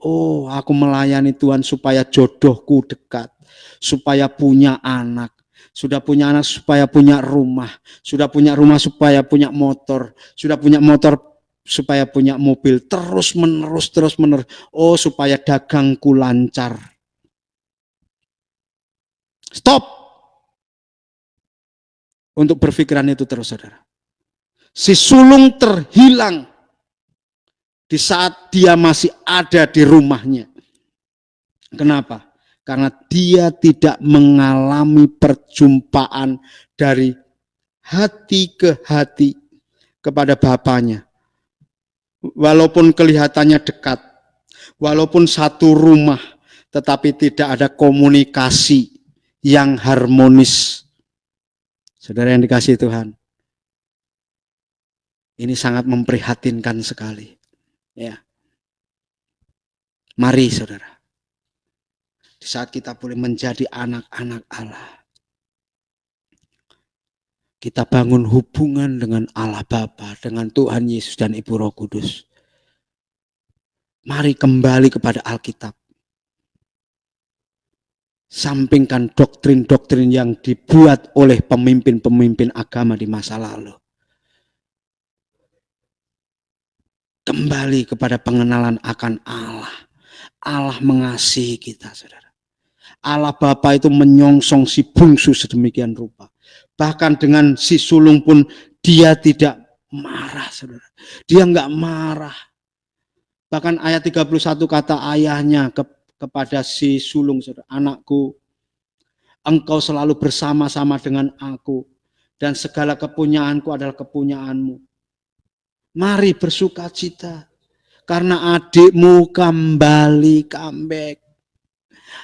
Oh, aku melayani Tuhan supaya jodohku dekat, supaya punya anak. Sudah punya anak supaya punya rumah. Sudah punya rumah supaya punya motor. Sudah punya motor supaya punya mobil. Terus menerus. Oh, supaya dagangku lancar. Stop. Untuk berpikiran itu terus, saudara. Si sulung terhilang di saat dia masih ada di rumahnya. Kenapa? Karena dia tidak mengalami perjumpaan dari hati ke hati kepada Bapaknya. Walaupun kelihatannya dekat, walaupun satu rumah, tetapi tidak ada komunikasi yang harmonis. Saudara yang dikasihi Tuhan, ini sangat memprihatinkan sekali. Ya. Mari saudara, di saat kita boleh menjadi anak-anak Allah, kita bangun hubungan dengan Allah Bapa, dengan Tuhan Yesus dan Ibu Roh Kudus. Mari kembali kepada Alkitab. Sampingkan doktrin-doktrin yang dibuat oleh pemimpin-pemimpin agama di masa lalu. Kembali kepada pengenalan akan Allah. Allah mengasihi kita, saudara. Allah Bapa itu menyongsong si bungsu sedemikian rupa. Bahkan dengan si sulung pun dia tidak marah, saudara. Dia enggak marah. Bahkan ayat 31 kata ayahnya kepada si sulung, saudara. Anakku, engkau selalu bersama-sama dengan aku. Dan segala kepunyaanku adalah kepunyaanmu. Mari bersuka cita. Karena adikmu kembali, comeback.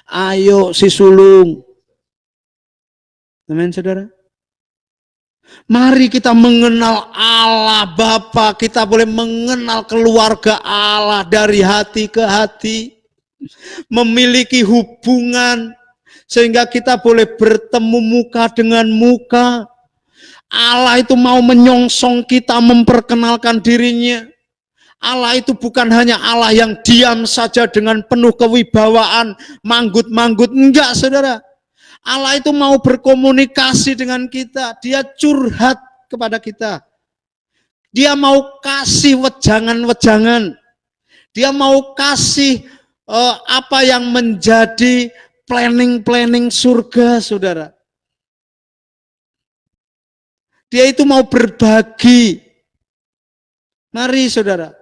Ayo si sulung. Amin, saudara. Mari kita mengenal Allah Bapa, kita boleh mengenal keluarga Allah dari hati ke hati, memiliki hubungan sehingga kita boleh bertemu muka dengan muka. Allah itu mau menyongsong kita, memperkenalkan dirinya. Allah itu bukan hanya Allah yang diam saja dengan penuh kewibawaan, manggut-manggut, enggak, saudara. Allah itu mau berkomunikasi dengan kita. Dia curhat kepada kita. Dia mau kasih wejangan-wejangan. Dia mau kasih apa yang menjadi planning-planning surga, saudara. Dia itu mau berbagi. Mari saudara.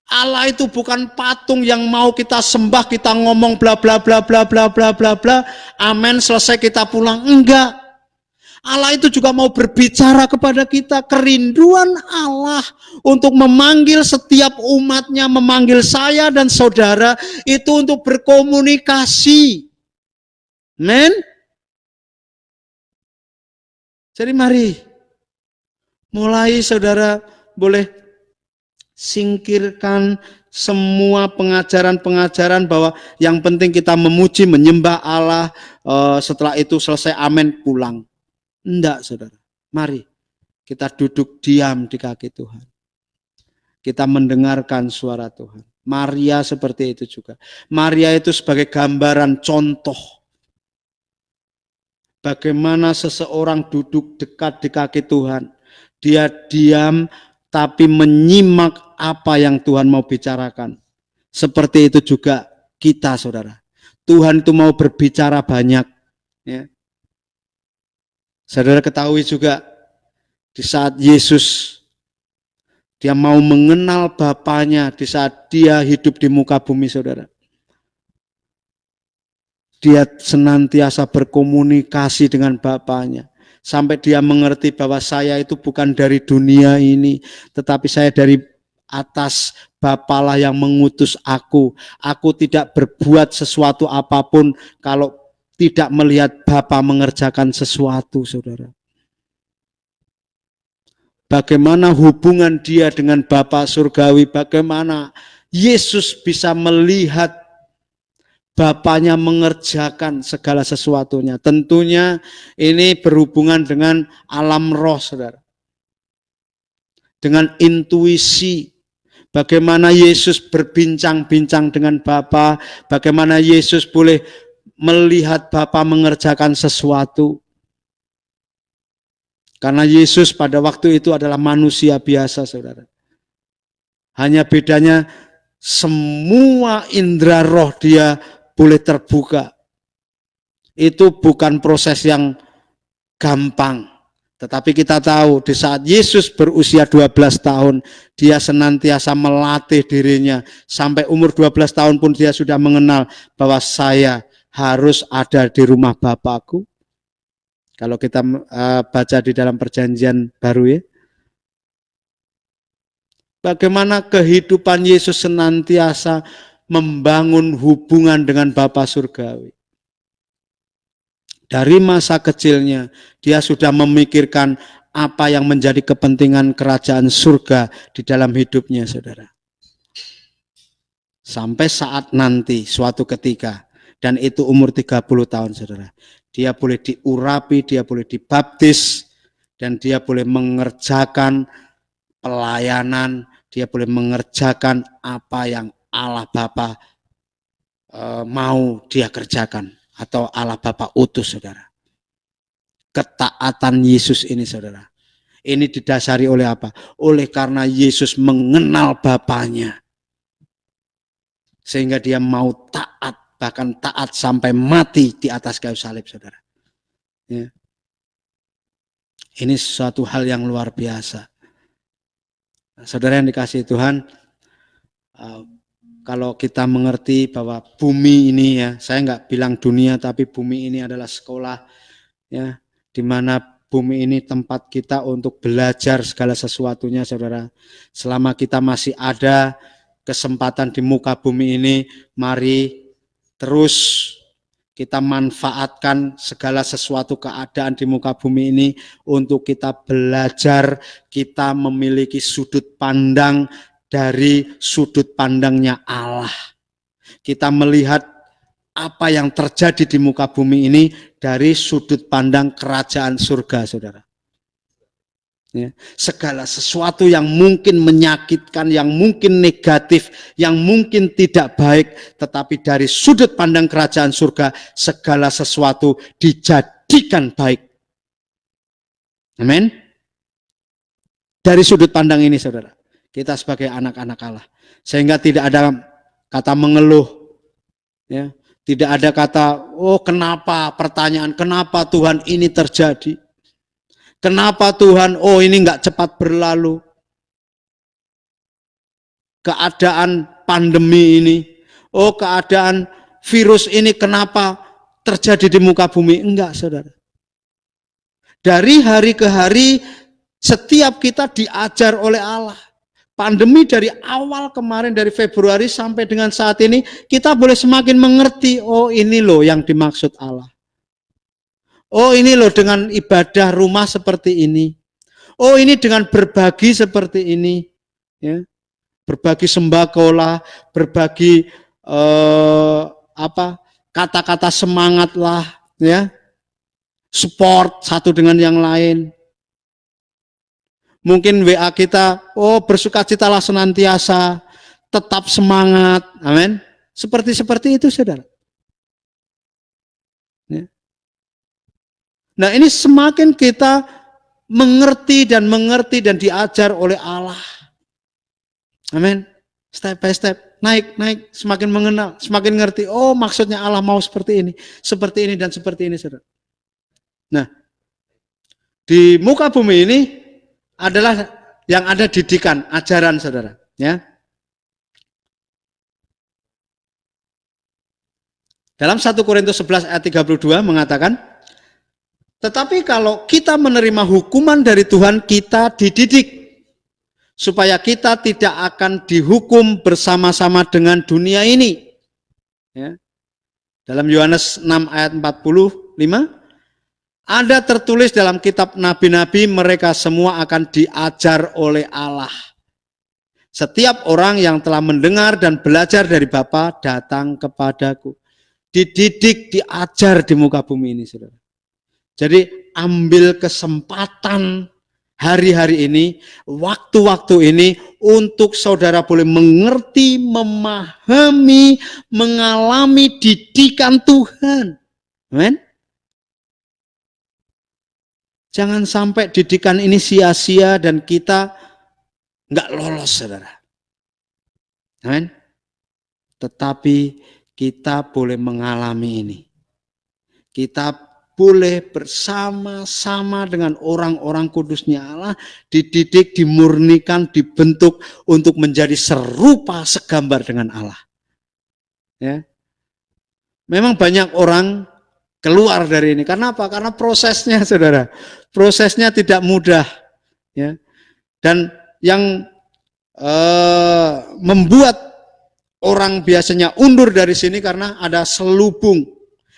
Allah itu bukan patung yang mau kita sembah, kita ngomong bla bla bla bla bla bla bla bla, amin, selesai kita pulang. Enggak. Allah itu juga mau berbicara kepada kita. Kerinduan Allah untuk memanggil setiap umatnya, memanggil saya dan saudara itu untuk berkomunikasi. Amin. Jadi mari, mulai saudara boleh singkirkan semua pengajaran-pengajaran bahwa yang penting kita memuji, menyembah Allah, setelah itu selesai amin pulang. Enggak saudara, mari kita duduk diam di kaki Tuhan. Kita mendengarkan suara Tuhan. Maria seperti itu juga. Maria itu sebagai gambaran contoh bagaimana seseorang duduk dekat di kaki Tuhan. Dia diam tapi menyimak apa yang Tuhan mau bicarakan. Seperti itu juga kita saudara. Tuhan itu mau berbicara banyak. Ya. Saudara ketahui juga di saat Yesus dia mau mengenal Bapaknya di saat dia hidup di muka bumi saudara. Dia senantiasa berkomunikasi dengan Bapaknya. Sampai dia mengerti bahwa saya itu bukan dari dunia ini, tetapi saya dari atas, Bapalah yang mengutus aku. Aku tidak berbuat sesuatu apapun kalau tidak melihat Bapa mengerjakan sesuatu, saudara. Bagaimana hubungan dia dengan Bapa surgawi, bagaimana Yesus bisa melihat Bapaknya mengerjakan segala sesuatunya. Tentunya ini berhubungan dengan alam roh, saudara. Dengan intuisi. Bagaimana Yesus berbincang-bincang dengan Bapa, bagaimana Yesus boleh melihat Bapa mengerjakan sesuatu. Karena Yesus pada waktu itu adalah manusia biasa, saudara. Hanya bedanya semua indera roh dia boleh terbuka. Itu bukan proses yang gampang. Tetapi kita tahu di saat Yesus berusia 12 tahun, dia senantiasa melatih dirinya. Sampai umur 12 tahun pun dia sudah mengenal bahwa saya harus ada di rumah Bapakku. Kalau kita baca di dalam perjanjian baru ya. Bagaimana kehidupan Yesus senantiasa membangun hubungan dengan Bapa surgawi. Dari masa kecilnya, dia sudah memikirkan apa yang menjadi kepentingan kerajaan surga di dalam hidupnya, saudara. Sampai saat nanti, suatu ketika, dan itu umur 30 tahun, saudara. Dia boleh diurapi, dia boleh dibaptis, dan dia boleh mengerjakan pelayanan, dia boleh mengerjakan apa yang Allah Bapa mau dia kerjakan. Atau Allah Bapa utus, saudara. Ketaatan Yesus ini, saudara. Ini didasari oleh apa? Oleh karena Yesus mengenal Bapaknya. Sehingga dia mau taat, bahkan taat sampai mati di atas kayu salib, saudara. Ya. Ini suatu hal yang luar biasa. Saudara yang dikasihi Tuhan, kalau kita mengerti bahwa bumi ini ya, saya nggak bilang dunia, tapi bumi ini adalah sekolah, ya, di mana bumi ini tempat kita untuk belajar segala sesuatunya, saudara. Selama kita masih ada kesempatan di muka bumi ini, mari terus kita manfaatkan segala sesuatu keadaan di muka bumi ini untuk kita belajar, kita memiliki sudut pandang dari sudut pandangnya Allah. Kita melihat apa yang terjadi di muka bumi ini dari sudut pandang kerajaan surga, saudara. Ya. Segala sesuatu yang mungkin menyakitkan, yang mungkin negatif, yang mungkin tidak baik, tetapi dari sudut pandang kerajaan surga, segala sesuatu dijadikan baik. Amin. Dari sudut pandang ini, saudara. Kita sebagai anak-anak Allah, sehingga tidak ada kata mengeluh, ya, tidak ada kata, oh kenapa, pertanyaan kenapa Tuhan ini terjadi. Kenapa Tuhan, oh ini nggak cepat berlalu. Keadaan pandemi ini, oh keadaan virus ini kenapa terjadi di muka bumi? Enggak, saudara. Dari hari ke hari, setiap kita diajar oleh Allah. Pandemi dari awal kemarin, dari Februari sampai dengan saat ini, kita boleh semakin mengerti, oh ini loh yang dimaksud Allah. Oh ini loh dengan ibadah rumah seperti ini. Oh ini dengan berbagi seperti ini. Ya. Berbagi sembako lah, berbagi kata-kata semangat lah, ya. Support satu dengan yang lain. Mungkin WA kita, oh bersukacitalah senantiasa, tetap semangat, amin. Seperti itu, saudara. Ya. Nah ini semakin kita mengerti dan diajar oleh Allah. Amin. Step by step, naik, semakin mengenal, semakin ngerti. Oh maksudnya Allah mau seperti ini dan seperti ini, saudara. Nah, di muka bumi ini adalah yang ada didikan, ajaran, saudara. Ya. Dalam 1 Korintus 11 ayat 32 mengatakan, tetapi kalau kita menerima hukuman dari Tuhan, kita dididik supaya kita tidak akan dihukum bersama-sama dengan dunia ini. Ya. Dalam Yohanes 6 ayat 45, ada tertulis dalam kitab nabi-nabi, mereka semua akan diajar oleh Allah. Setiap orang yang telah mendengar dan belajar dari Bapa datang kepadaku. Dididik, diajar di muka bumi ini, saudara. Jadi ambil kesempatan hari-hari ini, waktu-waktu ini untuk saudara boleh mengerti, memahami, mengalami didikan Tuhan. Amen. Jangan sampai didikan ini sia-sia dan kita nggak lolos, saudara. Amen. Tetapi kita boleh mengalami ini. Kita boleh bersama-sama dengan orang-orang kudusnya Allah, dididik, dimurnikan, dibentuk untuk menjadi serupa segambar dengan Allah. Ya. Memang banyak orang keluar dari ini. Karena apa? Karena prosesnya, saudara. Prosesnya tidak mudah. Ya. Dan yang membuat orang biasanya undur dari sini karena ada selubung.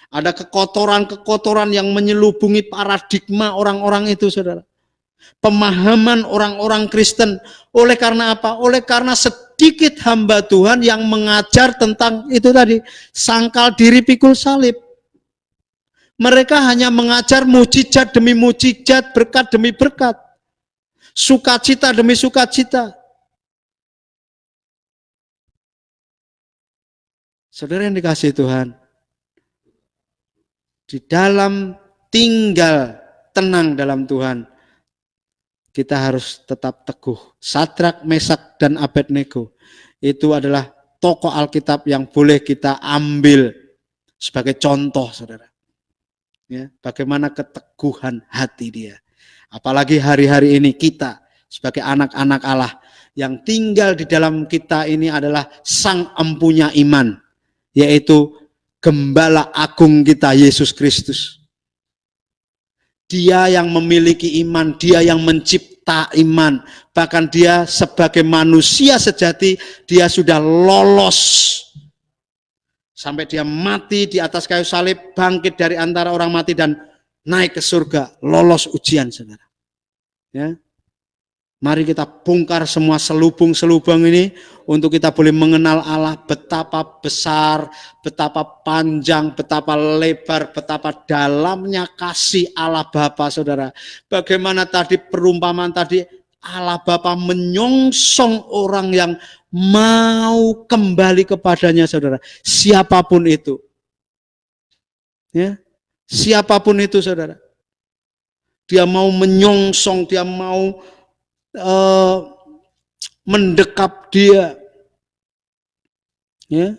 Ada kekotoran-kekotoran yang menyelubungi paradigma orang-orang itu, saudara. Pemahaman orang-orang Kristen. Oleh karena apa? Oleh karena sedikit hamba Tuhan yang mengajar tentang itu tadi. Sangkal diri pikul salib. Mereka hanya mengajar mujizat demi mujizat, berkat demi berkat. Sukacita demi sukacita. Saudara yang dikasihi Tuhan, di dalam tinggal tenang dalam Tuhan, kita harus tetap teguh. Sadrak, Mesak, dan Abednego itu adalah tokoh Alkitab yang boleh kita ambil sebagai contoh, saudara. Ya, bagaimana keteguhan hati dia. Apalagi hari-hari ini kita sebagai anak-anak Allah yang tinggal di dalam kita ini adalah sang empunya iman, yaitu Gembala Agung kita, Yesus Kristus. Dia yang memiliki iman, dia yang mencipta iman. Bahkan dia sebagai manusia sejati, dia sudah lolos. Sampai dia mati di atas kayu salib, bangkit dari antara orang mati dan naik ke surga, lolos ujian, saudara. Ya. Mari kita bongkar semua selubung-selubung ini untuk kita boleh mengenal Allah, betapa besar, betapa panjang, betapa lebar, betapa dalamnya kasih Allah Bapa, saudara. Bagaimana tadi perumpamaan tadi, Allah Bapa menyongsong orang yang mau kembali kepadanya, saudara. Siapapun itu. Ya, siapapun itu, saudara. Dia mau menyongsong, dia mau mendekap dia, ya.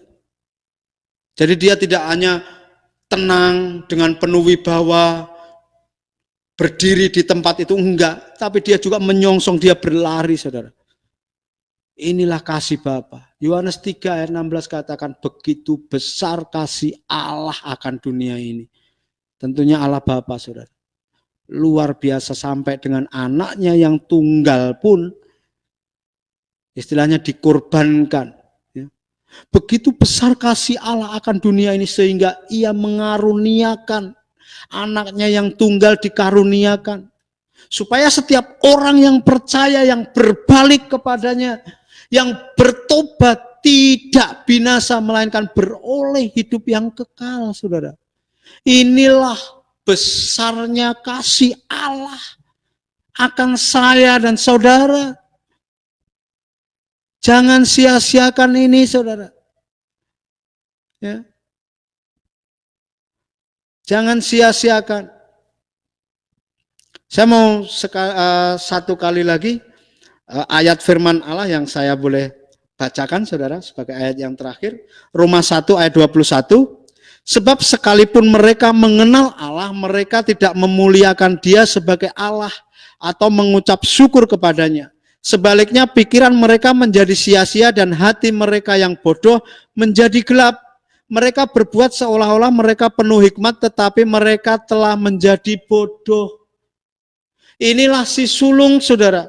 Jadi dia tidak hanya tenang dengan penuh wibawa, berdiri di tempat itu, enggak. Tapi dia juga menyongsong, dia berlari, saudara. Inilah kasih Bapa. Yohanes 3 ayat 16 katakan, begitu besar kasih Allah akan dunia ini. Tentunya Allah Bapa, saudara. Luar biasa, sampai dengan anaknya yang tunggal pun istilahnya dikorbankan. Begitu besar kasih Allah akan dunia ini sehingga ia mengaruniakan anaknya yang tunggal, dikaruniakan. Supaya setiap orang yang percaya, yang berbalik kepadanya, yang bertobat, tidak binasa melainkan beroleh hidup yang kekal, saudara. Inilah besarnya kasih Allah akan saya dan saudara. Jangan sia-siakan ini, saudara. Ya. Jangan sia-siakan. Saya mau satu kali lagi ayat firman Allah yang saya boleh bacakan, saudara, sebagai ayat yang terakhir. Roma 1 ayat 21. Sebab sekalipun mereka mengenal Allah, mereka tidak memuliakan Dia sebagai Allah atau mengucap syukur kepadanya. Sebaliknya pikiran mereka menjadi sia-sia dan hati mereka yang bodoh menjadi gelap. Mereka berbuat seolah-olah mereka penuh hikmat, tetapi mereka telah menjadi bodoh. Inilah si sulung, saudara.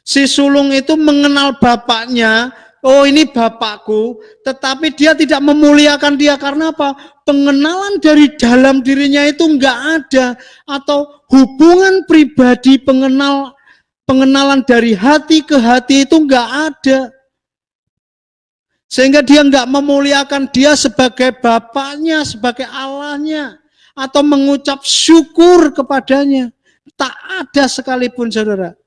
Si sulung itu mengenal bapaknya, oh ini bapakku, tetapi dia tidak memuliakan dia. Karena apa? Pengenalan dari dalam dirinya itu enggak ada. Atau hubungan pribadi, pengenalan dari hati ke hati itu enggak ada. Sehingga dia enggak memuliakan dia sebagai bapaknya, sebagai Allahnya. Atau mengucap syukur kepadanya. Tak ada sekalipun, saudara.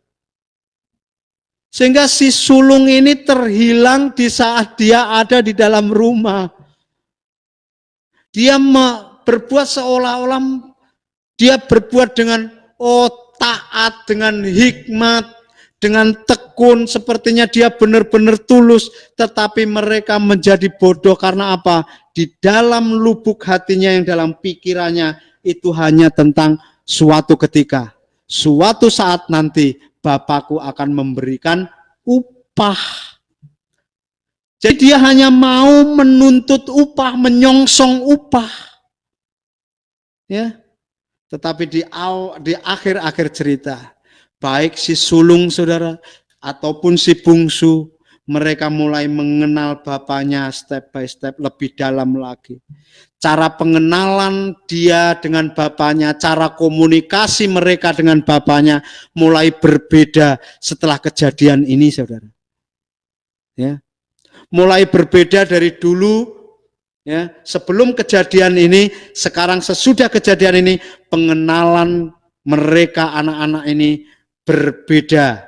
Sehingga si sulung ini terhilang di saat dia ada di dalam rumah. Dia berbuat seolah-olah dia berbuat dengan taat, dengan hikmat, dengan tekun. Sepertinya dia benar-benar tulus. Tetapi mereka menjadi bodoh karena apa? Di dalam lubuk hatinya, yang dalam pikirannya itu hanya tentang suatu ketika. Suatu saat nanti Bapakku akan memberikan upah. Jadi dia hanya mau menuntut upah, menyongsong upah. Ya. Tetapi di akhir-akhir cerita, baik si sulung, saudara, ataupun si bungsu, mereka mulai mengenal bapaknya step by step lebih dalam lagi. Cara pengenalan dia dengan bapaknya, cara komunikasi mereka dengan bapaknya mulai berbeda setelah kejadian ini, saudara. Ya, mulai berbeda dari dulu. Ya, sebelum kejadian ini, sekarang sesudah kejadian ini, pengenalan mereka anak-anak ini berbeda.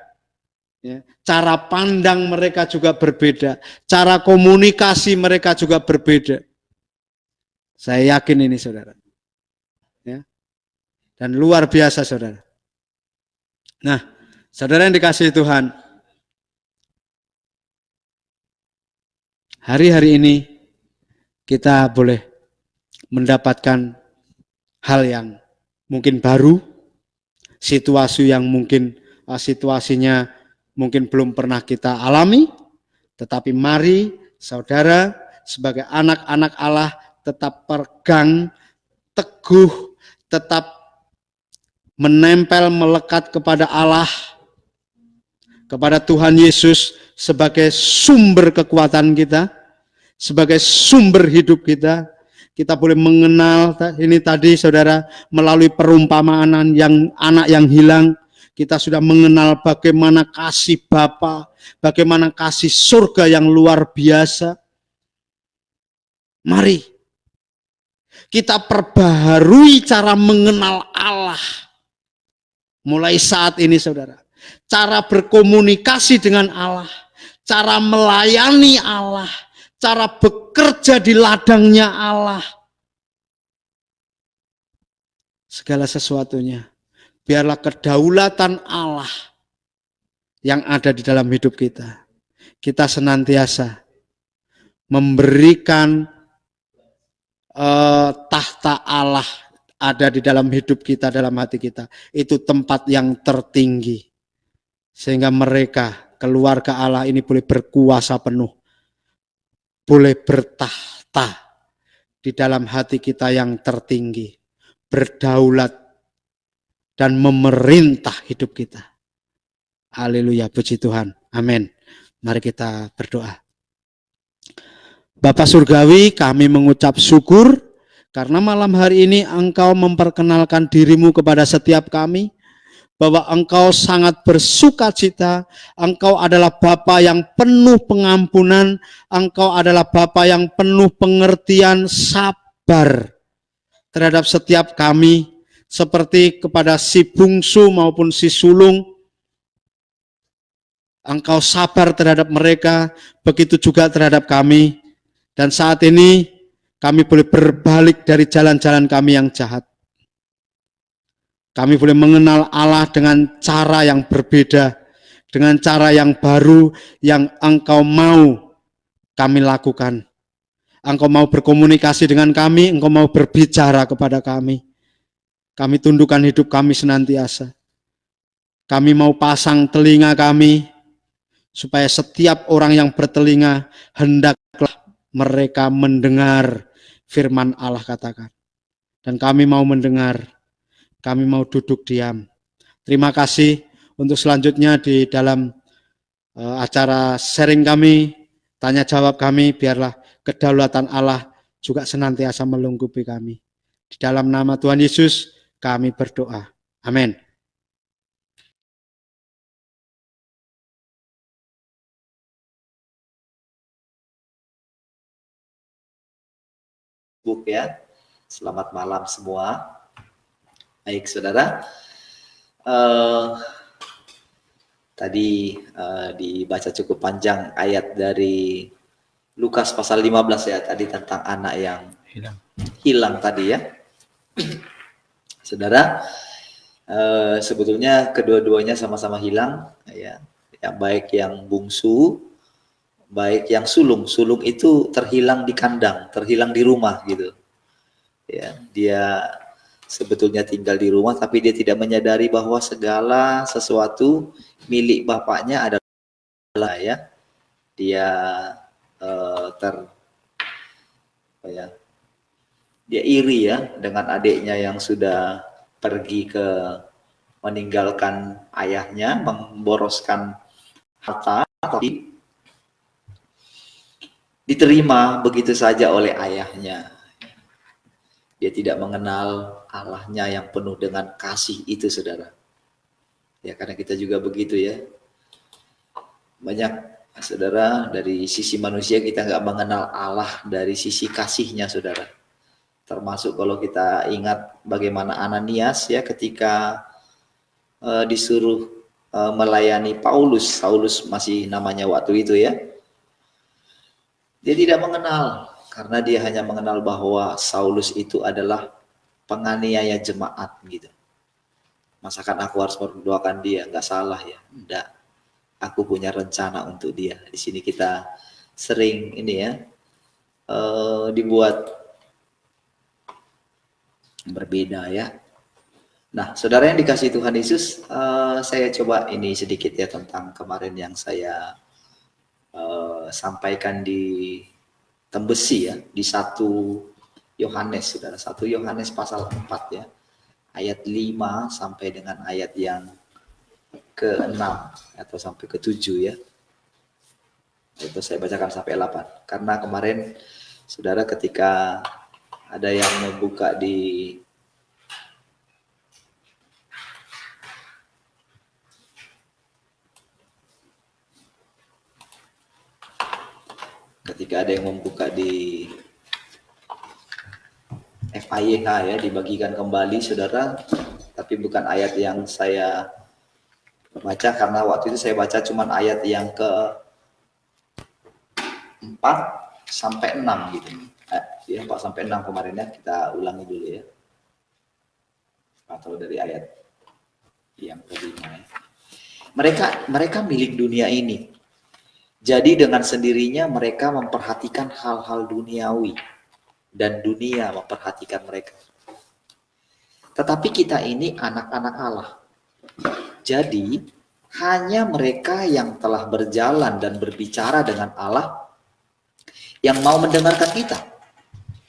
Ya, cara pandang mereka juga berbeda, cara komunikasi mereka juga berbeda. Saya yakin ini, saudara. Ya. Dan luar biasa, saudara. Nah, saudara yang dikasihi Tuhan, hari-hari ini kita boleh mendapatkan hal yang mungkin baru, situasi yang mungkin situasinya mungkin belum pernah kita alami, tetapi mari saudara sebagai anak-anak Allah tetap pegang teguh, tetap menempel, melekat kepada Allah, kepada Tuhan Yesus sebagai sumber kekuatan kita, sebagai sumber hidup kita. Kita boleh mengenal ini tadi, saudara, melalui perumpamaan yang anak yang hilang. Kita sudah mengenal bagaimana kasih Bapa, bagaimana kasih surga yang luar biasa. Mari kita perbaharui cara mengenal Allah. Mulai saat ini, saudara. Cara berkomunikasi dengan Allah, cara melayani Allah, cara bekerja di ladangnya Allah. Segala sesuatunya, biarlah kedaulatan Allah yang ada di dalam hidup kita. Kita senantiasa memberikan tahta Allah ada di dalam hidup kita, dalam hati kita, itu tempat yang tertinggi. Sehingga mereka, keluarga Allah ini boleh berkuasa penuh, boleh bertahta di dalam hati kita yang tertinggi, berdaulat dan memerintah hidup kita. Haleluya, puji Tuhan. Amin. Mari kita berdoa. Bapa Surgawi, kami mengucap syukur karena malam hari ini Engkau memperkenalkan dirimu kepada setiap kami, bahwa Engkau sangat bersukacita, Engkau adalah Bapa yang penuh pengampunan, Engkau adalah Bapa yang penuh pengertian, sabar terhadap setiap kami, seperti kepada si bungsu maupun si sulung. Engkau sabar terhadap mereka, begitu juga terhadap kami. Dan saat ini kami boleh berbalik dari jalan-jalan kami yang jahat. Kami boleh mengenal Allah dengan cara yang berbeda, dengan cara yang baru yang Engkau mau kami lakukan. Engkau mau berkomunikasi dengan kami, Engkau mau berbicara kepada kami. Kami tundukkan hidup kami senantiasa. Kami mau pasang telinga kami, supaya setiap orang yang bertelinga, hendaklah mereka mendengar firman Allah katakan. Dan kami mau mendengar, kami mau duduk diam. Terima kasih untuk selanjutnya di dalam acara sharing kami, tanya jawab kami, biarlah kedaulatan Allah juga senantiasa melingkupi kami. Di dalam nama Tuhan Yesus kami berdoa. Amin. Ya, selamat malam semua. Baik saudara, tadi dibaca cukup panjang ayat dari Lukas pasal 15 ya, tadi tentang anak yang hilang tadi ya. Saudara, sebetulnya kedua-duanya sama-sama hilang ya, baik yang bungsu, baik yang sulung. Sulung itu terhilang di kandang, terhilang di rumah gitu. Ya, dia sebetulnya tinggal di rumah, tapi dia tidak menyadari bahwa segala sesuatu milik bapaknya adalah ya, dia dia iri ya dengan adiknya yang sudah pergi ke meninggalkan ayahnya, memboroskan harta, tapi diterima begitu saja oleh ayahnya. Dia tidak mengenal Allahnya yang penuh dengan kasih itu, saudara. Ya, karena kita juga begitu ya. Banyak, saudara, dari sisi manusia kita nggak mengenal Allah dari sisi kasihnya, saudara. Termasuk kalau kita ingat bagaimana Ananias ya ketika disuruh melayani Paulus. Saulus masih namanya waktu itu ya. Dia tidak mengenal, karena dia hanya mengenal bahwa Saulus itu adalah penganiaya jemaat gitu. Masakan aku harus mendoakan dia? Nggak salah ya, enggak. Aku punya rencana untuk dia. Di sini kita sering ini ya, dibuat berbeda ya. Nah, saudara yang dikasihi Tuhan Yesus, saya coba ini sedikit ya tentang kemarin yang saya sampaikan di Tembesi ya, di 1 Yohanes, saudara. 1 Yohanes pasal 4 ya, ayat 5 sampai dengan ayat yang ke-6 atau sampai ke-7 ya. Itu saya bacakan sampai 8. Karena kemarin saudara ketika ada yang membuka di FIYH ya, dibagikan kembali saudara, tapi bukan ayat yang saya baca, karena waktu itu saya baca cuman ayat yang ke 4 sampai 6 gitu ya, 4 sampai 6 kemarin ya. Kita ulangi dulu ya, atau dari ayat yang ke-5 ya. Mereka milik dunia ini, jadi dengan sendirinya mereka memperhatikan hal-hal duniawi dan dunia memperhatikan mereka. Tetapi kita ini anak-anak Allah. Jadi hanya mereka yang telah berjalan dan berbicara dengan Allah yang mau mendengarkan kita.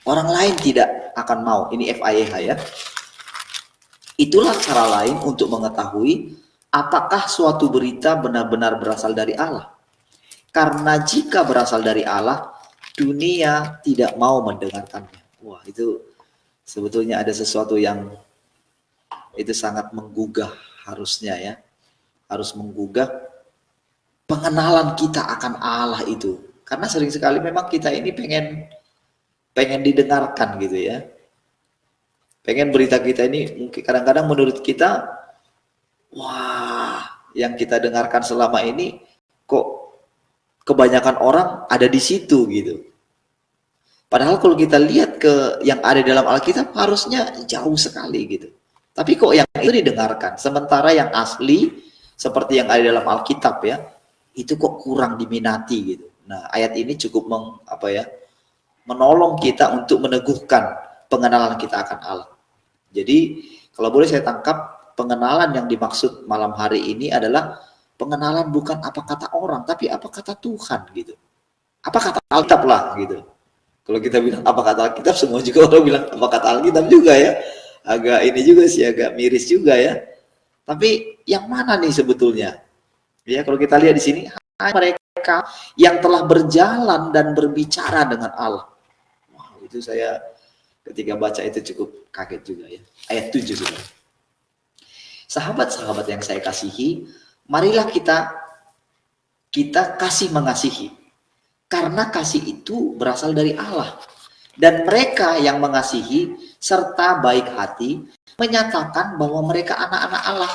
Orang lain tidak akan mau. Ini FIH ya. Itulah cara lain untuk mengetahui apakah suatu berita benar-benar berasal dari Allah. Karena jika berasal dari Allah, dunia tidak mau mendengarkannya. Wah, itu sebetulnya ada sesuatu yang itu sangat menggugah harusnya ya. Harus menggugah pengenalan kita akan Allah itu. Karena sering sekali memang kita ini pengen didengarkan gitu ya. Pengen berita kita ini mungkin kadang-kadang menurut kita, wah, yang kita dengarkan selama ini kok kebanyakan orang ada di situ gitu. Padahal kalau kita lihat ke yang ada dalam Alkitab harusnya jauh sekali gitu. Tapi kok yang itu didengarkan, sementara yang asli seperti yang ada dalam Alkitab ya, itu kok kurang diminati gitu. Nah, ayat ini cukup menolong kita untuk meneguhkan pengenalan kita akan Allah. Jadi, kalau boleh saya tangkap, pengenalan yang dimaksud malam hari ini adalah pengenalan bukan apa kata orang, tapi apa kata Tuhan gitu. Apa kata Alkitab lah gitu. Kalau kita bilang apa kata Alkitab, semua juga orang bilang apa kata Alkitab juga ya. Agak ini juga sih, agak miris juga ya. Tapi yang mana nih sebetulnya? Ya, kalau kita lihat di sini, mereka yang telah berjalan dan berbicara dengan Allah. Wow, itu saya ketika baca itu cukup kaget juga ya. Ayat 7 juga. Sahabat-sahabat yang saya kasihi, marilah kita kasih mengasihi. Karena kasih itu berasal dari Allah. Dan mereka yang mengasihi serta baik hati menyatakan bahwa mereka anak-anak Allah.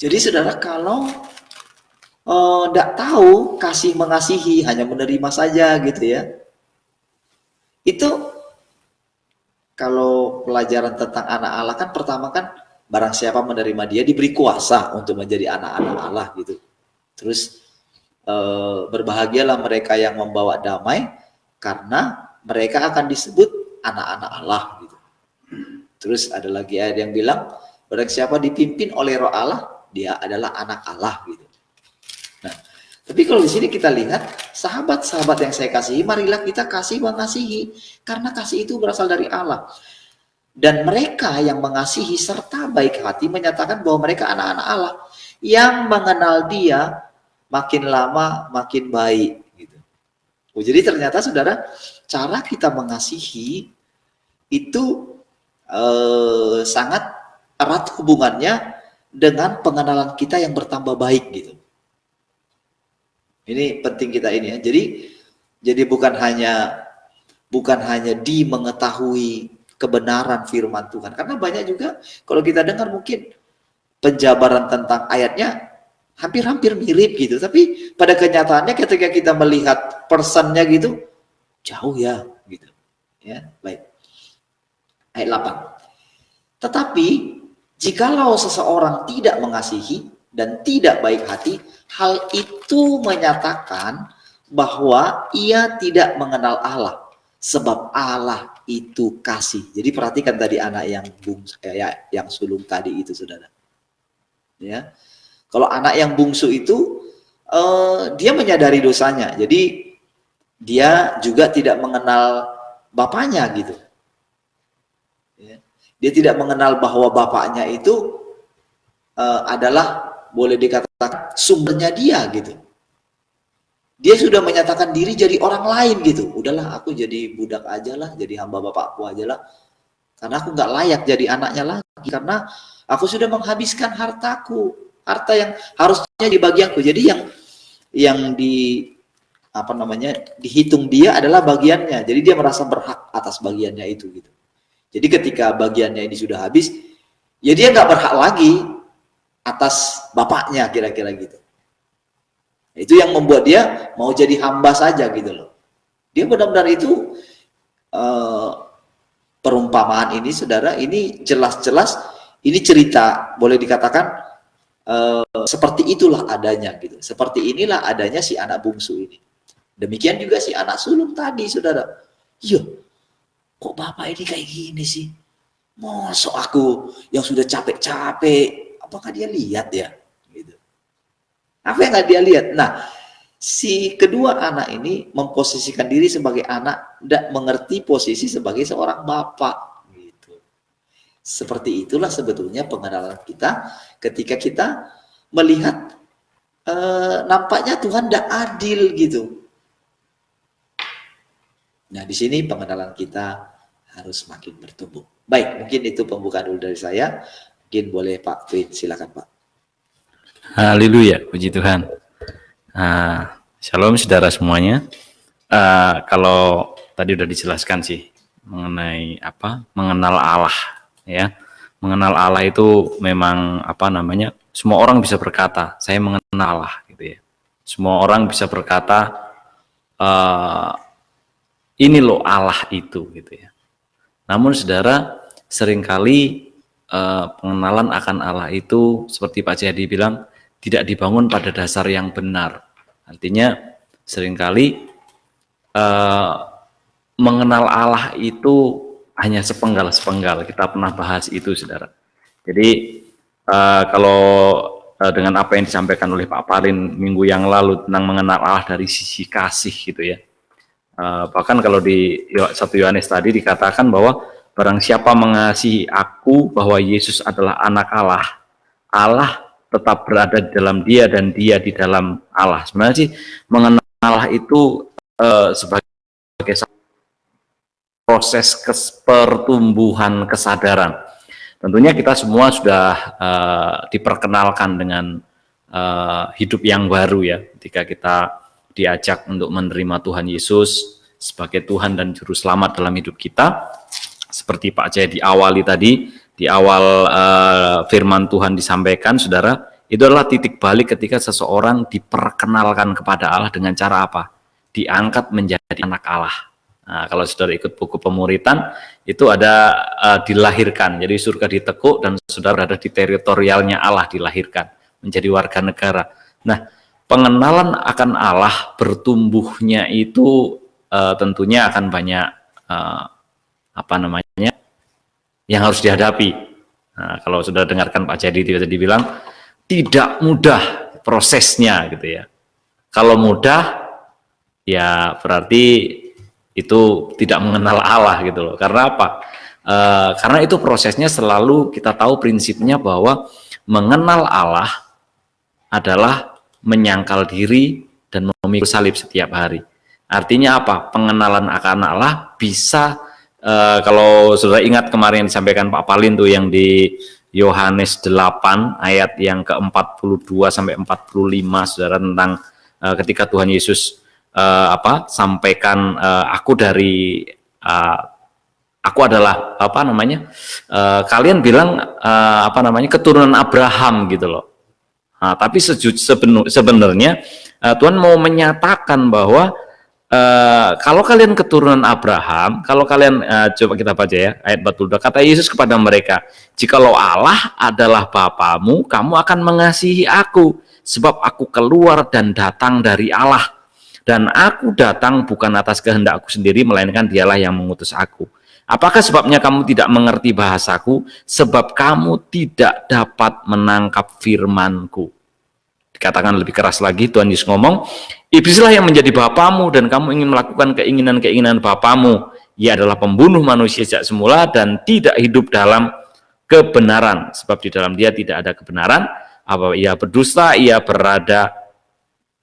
Jadi saudara, kalau tidak tahu kasih mengasihi hanya menerima saja gitu ya, itu kalau pelajaran tentang anak Allah kan pertama kan barang siapa menerima dia diberi kuasa untuk menjadi anak-anak Allah gitu. Terus berbahagialah mereka yang membawa damai karena mereka akan disebut anak-anak Allah gitu. Terus ada lagi ayat yang bilang barang siapa dipimpin oleh Roh Allah, dia adalah anak Allah gitu. Nah, tapi kalau di sini kita lihat sahabat-sahabat yang saya kasihi, marilah kita kasih mengasihi karena kasih itu berasal dari Allah. Dan mereka yang mengasihi serta baik hati menyatakan bahwa mereka anak-anak Allah yang mengenal Dia makin lama makin baik gitu. Oh, jadi ternyata saudara, cara kita mengasihi itu sangat erat hubungannya dengan pengenalan kita yang bertambah baik gitu. Ini penting kita ini ya. Jadi bukan hanya di mengetahui kebenaran firman Tuhan. Karena banyak juga kalau kita dengar mungkin penjabaran tentang ayatnya hampir-hampir mirip gitu. Tapi pada kenyataannya ketika kita melihat personnya gitu, jauh ya gitu. Ya, baik. Ayat 8. Tetapi jikalau seseorang tidak mengasihi dan tidak baik hati, hal itu menyatakan bahwa ia tidak mengenal Allah, sebab Allah itu kasih. Jadi perhatikan tadi anak yang sulung tadi itu, saudara. Ya, kalau anak yang bungsu itu dia menyadari dosanya, jadi dia juga tidak mengenal bapaknya gitu. Ya. Dia tidak mengenal bahwa bapaknya itu adalah boleh dikatakan sumbernya dia gitu. Dia sudah menyatakan diri jadi orang lain gitu. Udahlah, aku jadi budak aja lah, jadi hamba bapakku aja lah. Karena aku nggak layak jadi anaknya lagi. Karena aku sudah menghabiskan hartaku, harta yang harusnya di bagianku. Jadi yang dihitung dia adalah bagiannya. Jadi dia merasa berhak atas bagiannya itu gitu. Jadi ketika bagiannya ini sudah habis, ya dia nggak berhak lagi atas bapaknya, kira-kira gitu. Itu yang membuat dia mau jadi hamba saja gitu loh. Dia benar-benar itu perumpamaan ini, saudara, ini jelas-jelas ini cerita, boleh dikatakan seperti itulah adanya gitu. Seperti inilah adanya si anak bungsu ini. Demikian juga si anak sulung tadi, saudara. Iya, kok bapak ini kayak gini sih? Masa aku yang sudah capek-capek, apakah dia lihat ya? Gitu. Apa yang nggak dia lihat? Nah, si kedua anak ini memposisikan diri sebagai anak, tidak mengerti posisi sebagai seorang bapak. Gitu. Seperti itulah sebetulnya pengenalan kita ketika kita melihat nampaknya Tuhan tidak adil gitu. Nah, di sini pengenalan kita harus makin bertumbuh. Baik, mungkin itu pembukaan dulu dari saya. Mungkin boleh Pak Twin, silakan Pak. Haleluya, puji Tuhan. Shalom saudara semuanya. Kalau tadi udah dijelaskan sih mengenai apa, mengenal Allah, ya. Mengenal Allah itu memang apa namanya? Semua orang bisa berkata, saya mengenal Allah, gitu ya. Semua orang bisa berkata, ini loh Allah itu, gitu ya. Namun saudara, seringkali pengenalan akan Allah itu seperti Pak Jayadi bilang tidak dibangun pada dasar yang benar. Artinya seringkali mengenal Allah itu hanya sepenggal-sepenggal. Kita pernah bahas itu, saudara. Jadi kalau dengan apa yang disampaikan oleh Pak Palin minggu yang lalu tentang mengenal Allah dari sisi kasih, gitu ya. Bahkan kalau di 1 Yohanes tadi dikatakan bahwa barang siapa mengasihi aku, bahwa Yesus adalah anak Allah, Allah tetap berada di dalam dia dan dia di dalam Allah. Sebenarnya sih mengenal Allah itu sebagai proses pertumbuhan kesadaran. Tentunya kita semua sudah diperkenalkan dengan hidup yang baru ya, ketika kita diajak untuk menerima Tuhan Yesus sebagai Tuhan dan Juru Selamat dalam hidup kita. Seperti Pak Jayadi awali tadi, di awal firman Tuhan disampaikan, saudara, itu adalah titik balik ketika seseorang diperkenalkan kepada Allah dengan cara apa? Diangkat menjadi anak Allah. Nah, kalau saudara ikut buku pemuritan, itu ada dilahirkan, jadi surga ditekuk dan saudara berada di teritorialnya Allah, dilahirkan, menjadi warga negara. Nah, pengenalan akan Allah bertumbuhnya itu tentunya akan banyak apa namanya yang harus dihadapi. Nah, kalau sudah dengarkan Pak Jayadi tadi bilang tidak mudah prosesnya, gitu ya. Kalau mudah ya berarti itu tidak mengenal Allah, gitu loh. Karena apa? Karena itu prosesnya selalu kita tahu prinsipnya bahwa mengenal Allah adalah menyangkal diri dan memikul salib setiap hari. Artinya apa? Pengenalan akan Allah bisa kalau saudara ingat kemarin disampaikan Pak Palin tuh yang di Yohanes 8 ayat yang ke-42 sampai 45, saudara, tentang ketika Tuhan Yesus sampaikan aku adalah apa namanya? Kalian bilang apa namanya? Keturunan Abraham, gitu loh. Nah, tapi sebenarnya Tuhan mau menyatakan bahwa kalau kalian keturunan Abraham, kalau kalian coba kita baca ya ayat 42, kata Yesus kepada mereka, jikalau Allah adalah Bapamu, kamu akan mengasihi aku, sebab aku keluar dan datang dari Allah, dan aku datang bukan atas kehendak aku sendiri, melainkan dialah yang mengutus aku. Apakah sebabnya kamu tidak mengerti bahasaku? Sebab kamu tidak dapat menangkap firmanku. Dikatakan lebih keras lagi, Tuhan Yesus ngomong, iblislah yang menjadi bapamu dan kamu ingin melakukan keinginan-keinginan bapamu. Ia adalah pembunuh manusia sejak semula dan tidak hidup dalam kebenaran, sebab di dalam dia tidak ada kebenaran. Apa ia berdusta, ia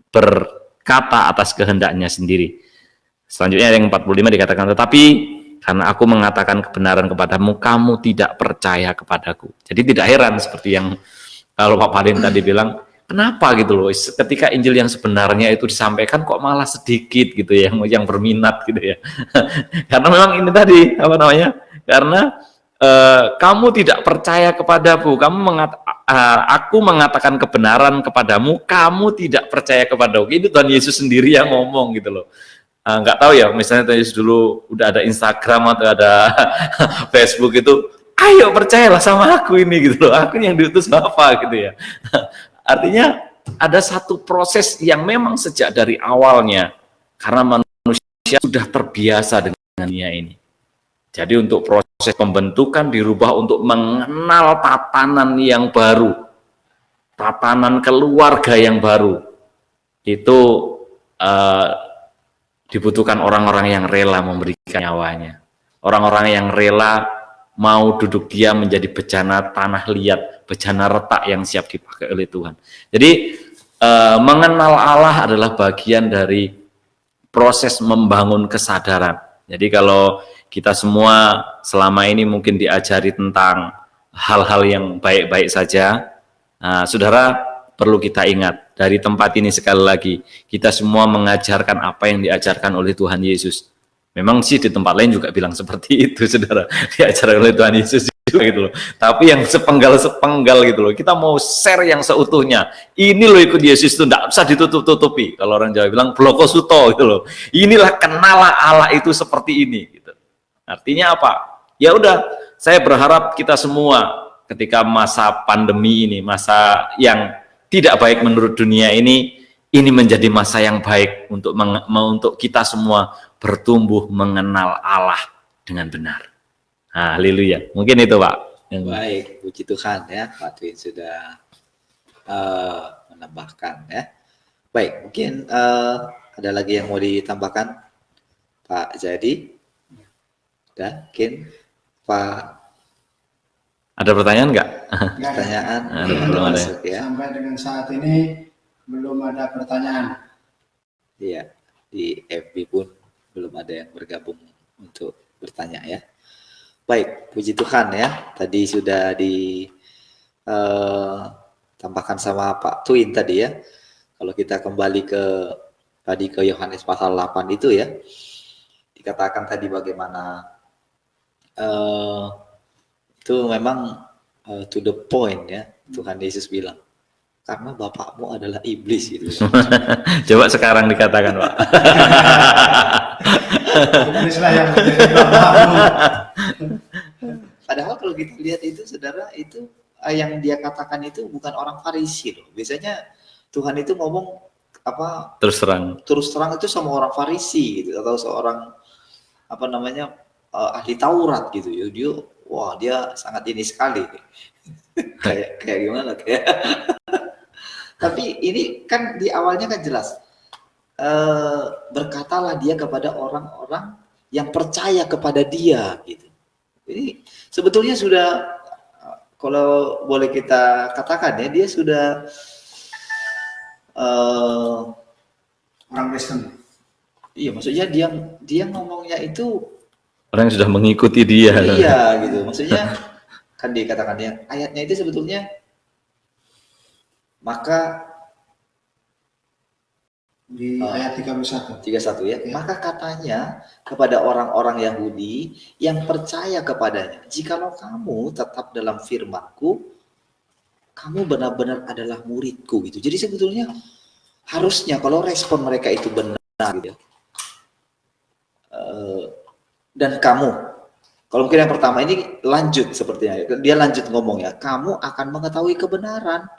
berkata atas kehendaknya sendiri. Selanjutnya yang 45 dikatakan, tetapi karena aku mengatakan kebenaran kepadamu, kamu tidak percaya kepadaku. Jadi tidak heran seperti yang kalau Pak Palin tadi bilang, kenapa gitu loh, ketika Injil yang sebenarnya itu disampaikan kok malah sedikit gitu ya yang berminat gitu ya. Karena memang ini tadi apa namanya? Karena kamu tidak percaya kepadaku, aku mengatakan kebenaran kepadamu, kamu tidak percaya kepadaku. Itu Tuhan Yesus sendiri yang ngomong gitu loh. Nggak tahu ya, misalnya Tuhan Yesus dulu udah ada Instagram atau ada Facebook itu, ayo percayalah sama aku ini gitu loh, aku yang diutus Bapa gitu ya. Artinya ada satu proses yang memang sejak dari awalnya, karena manusia sudah terbiasa dengan dunia ini. Jadi untuk proses pembentukan dirubah untuk mengenal tatanan yang baru, tatanan keluarga yang baru. Itu dibutuhkan orang-orang yang rela memberikan nyawanya. Orang-orang yang rela mau duduk diam menjadi bejana tanah liat, bejana retak yang siap dipakai oleh Tuhan. Jadi mengenal Allah adalah bagian dari proses membangun kesadaran. Jadi kalau kita semua selama ini mungkin diajari tentang hal-hal yang baik-baik saja, saudara perlu kita ingat, dari tempat ini sekali lagi, kita semua mengajarkan apa yang diajarkan oleh Tuhan Yesus. Memang sih di tempat lain juga bilang seperti itu, saudara, diajarkan oleh Tuhan Yesus juga gitu loh. Tapi yang sepenggal-sepenggal gitu loh, kita mau share yang seutuhnya. Ini loh ikut Yesus itu, tidak usah ditutup-tutupi. Kalau orang Jawa bilang, bloko suto gitu loh. Inilah kenalah Allah itu seperti ini. Gitu. Artinya apa? Ya udah, saya berharap kita semua ketika masa pandemi ini, masa yang tidak baik menurut dunia ini menjadi masa yang baik untuk kita semua bertumbuh mengenal Allah dengan benar. Haleluya. Mungkin itu Pak. Baik, puji Tuhan ya, Pak Twin sudah menambahkan ya. Baik, mungkin ada lagi yang mau ditambahkan Pak Jadi dan mungkin Pak. Ada pertanyaan nggak? Pertanyaan belum ada. Ya. Sampai dengan saat ini belum ada pertanyaan. Iya, di FB pun belum ada yang bergabung untuk bertanya ya. Baik, puji Tuhan ya. Tadi sudah ditambahkan sama Pak Twin tadi ya. Kalau kita kembali ke Yohanes pasal 8 itu ya, dikatakan tadi bagaimana itu memang to the point ya, Tuhan Yesus bilang, karena bapakmu adalah iblis gitu. Coba sekarang dikatakan Pak. Iblislah yang menjadi bapakmu. Padahal kalau kita lihat itu saudara, itu yang dia katakan itu bukan orang Farisi loh. Biasanya Tuhan itu ngomong apa? Terus terang itu sama orang Farisi gitu, atau seorang apa namanya ahli Taurat gitu ya. Dia sangat ini sekali. kayak gimana kayak. Tapi ini kan di awalnya kan jelas. Berkatalah dia kepada orang-orang yang percaya kepada dia gitu. Ini sebetulnya sudah, kalau boleh kita katakan ya, dia sudah orang Kristen. Iya, maksudnya dia ngomongnya itu orang yang sudah mengikuti dia. Iya gitu. Maksudnya kan dikatakan ya, ayatnya itu sebetulnya maka di ayat 31 ya. Maka katanya kepada orang-orang Yahudi yang percaya kepadanya, jikalau kamu tetap dalam firman-Ku, kamu benar-benar adalah murid-Ku gitu. Jadi sebetulnya harusnya kalau respon mereka itu benar gitu ya. Dan kamu, kalau mungkin yang pertama ini lanjut sepertinya, dia lanjut ngomong ya, kamu akan mengetahui kebenaran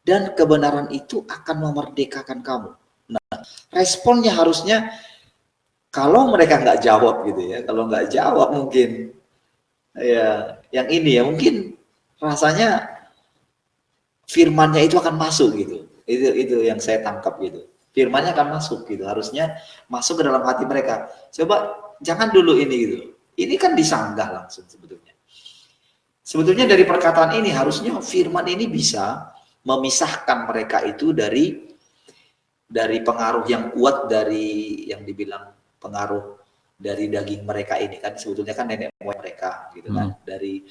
dan kebenaran itu akan memerdekakan kamu. Nah, responnya harusnya kalau mereka nggak jawab gitu ya, kalau nggak jawab mungkin ya yang ini ya mungkin rasanya firmannya itu akan masuk gitu. Itu yang saya tangkap gitu. Firmannya akan masuk gitu, harusnya masuk ke dalam hati mereka. Coba jangan dulu ini gitu. Ini kan disanggah langsung sebetulnya. Sebetulnya dari perkataan ini harusnya firman ini bisa memisahkan mereka itu dari pengaruh yang kuat, dari yang dibilang pengaruh dari daging mereka ini kan, sebetulnya kan nenek moyang mereka gitu kan, dari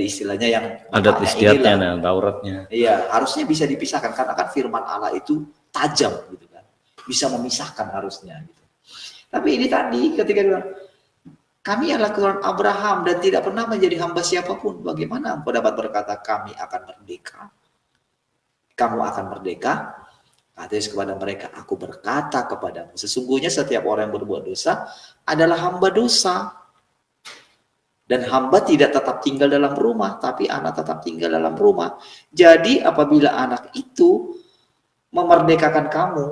istilahnya yang adat istiadatnya, Tauratnya. Iya, harusnya bisa dipisahkan karena kan firman Allah itu tajam gitu kan, bisa memisahkan harusnya gitu. Tapi ini tadi ketika dia bilang, kami adalah keturunan Abraham dan tidak pernah menjadi hamba siapapun, bagaimana engkau dapat berkata kami akan merdeka? Kamu akan merdeka? Kata Yesus kepada mereka, aku berkata kepadamu, sesungguhnya setiap orang yang berbuat dosa adalah hamba dosa. Dan hamba tidak tetap tinggal dalam rumah, tapi anak tetap tinggal dalam rumah. Jadi apabila anak itu memerdekakan kamu,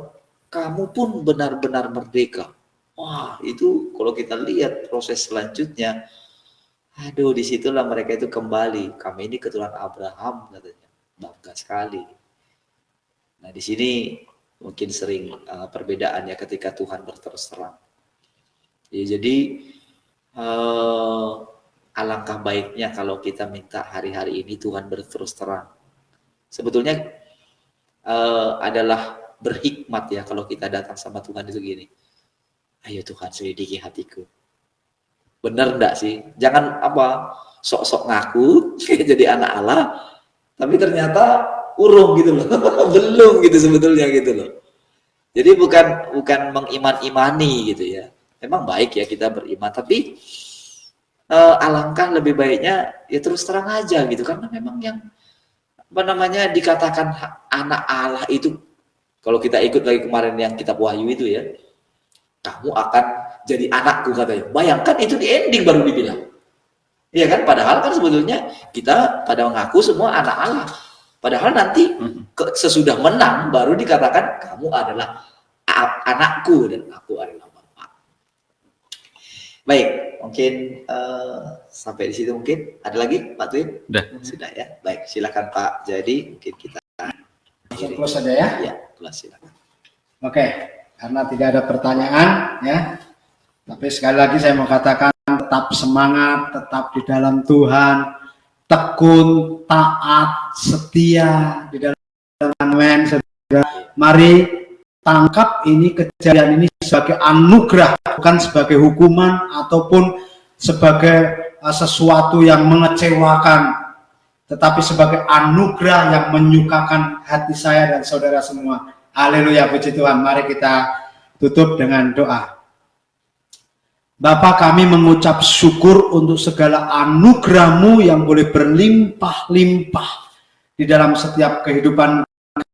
kamu pun benar-benar merdeka. Wah, itu kalau kita lihat proses selanjutnya, aduh, disitulah mereka itu kembali. Kami ini keturunan Abraham, katanya. Bangga sekali. Nah, di sini mungkin sering perbedaannya ketika Tuhan berterus terang. Ya, jadi alangkah baiknya kalau kita minta hari-hari ini Tuhan berterus terang. Sebetulnya adalah berhikmat ya kalau kita datang sama Tuhan itu gini. Ayo Tuhan, selidiki hatiku. Bener enggak sih? Jangan sok-sok ngaku jadi anak Allah, tapi ternyata urung gitu loh. Belum gitu sebetulnya gitu loh. Jadi bukan mengiman-imani gitu ya. Memang baik ya kita beriman, tapi alangkah lebih baiknya ya terus terang aja gitu, karena memang yang dikatakan anak Allah itu, kalau kita ikut lagi kemarin yang kitab Wahyu itu ya, kamu akan jadi anakku katanya. Bayangkan itu di ending baru dibilang. Iya kan? Padahal kan sebetulnya kita pada mengaku semua anak Allah. Padahal nanti sesudah menang baru dikatakan kamu adalah anakku dan aku adalah Bapa. Baik, mungkin sampai di situ mungkin. Ada lagi Pak Twin? Sudah ya. Baik, silakan Pak. Jadi mungkin kita close saja ya. Ya, close silakan. Oke, karena tidak ada pertanyaan ya. Tapi sekali lagi saya mau katakan tetap semangat, tetap di dalam Tuhan, tekun, taat, setia di dalam Amen. Mari tangkap ini kejadian ini sebagai anugerah, bukan sebagai hukuman ataupun sebagai sesuatu yang mengecewakan, tetapi sebagai anugerah yang menyukakan hati saya dan saudara semua. Haleluya, puji Tuhan. Mari kita tutup dengan doa. Bapa, kami mengucap syukur untuk segala anugerah-Mu yang boleh berlimpah-limpah di dalam setiap kehidupan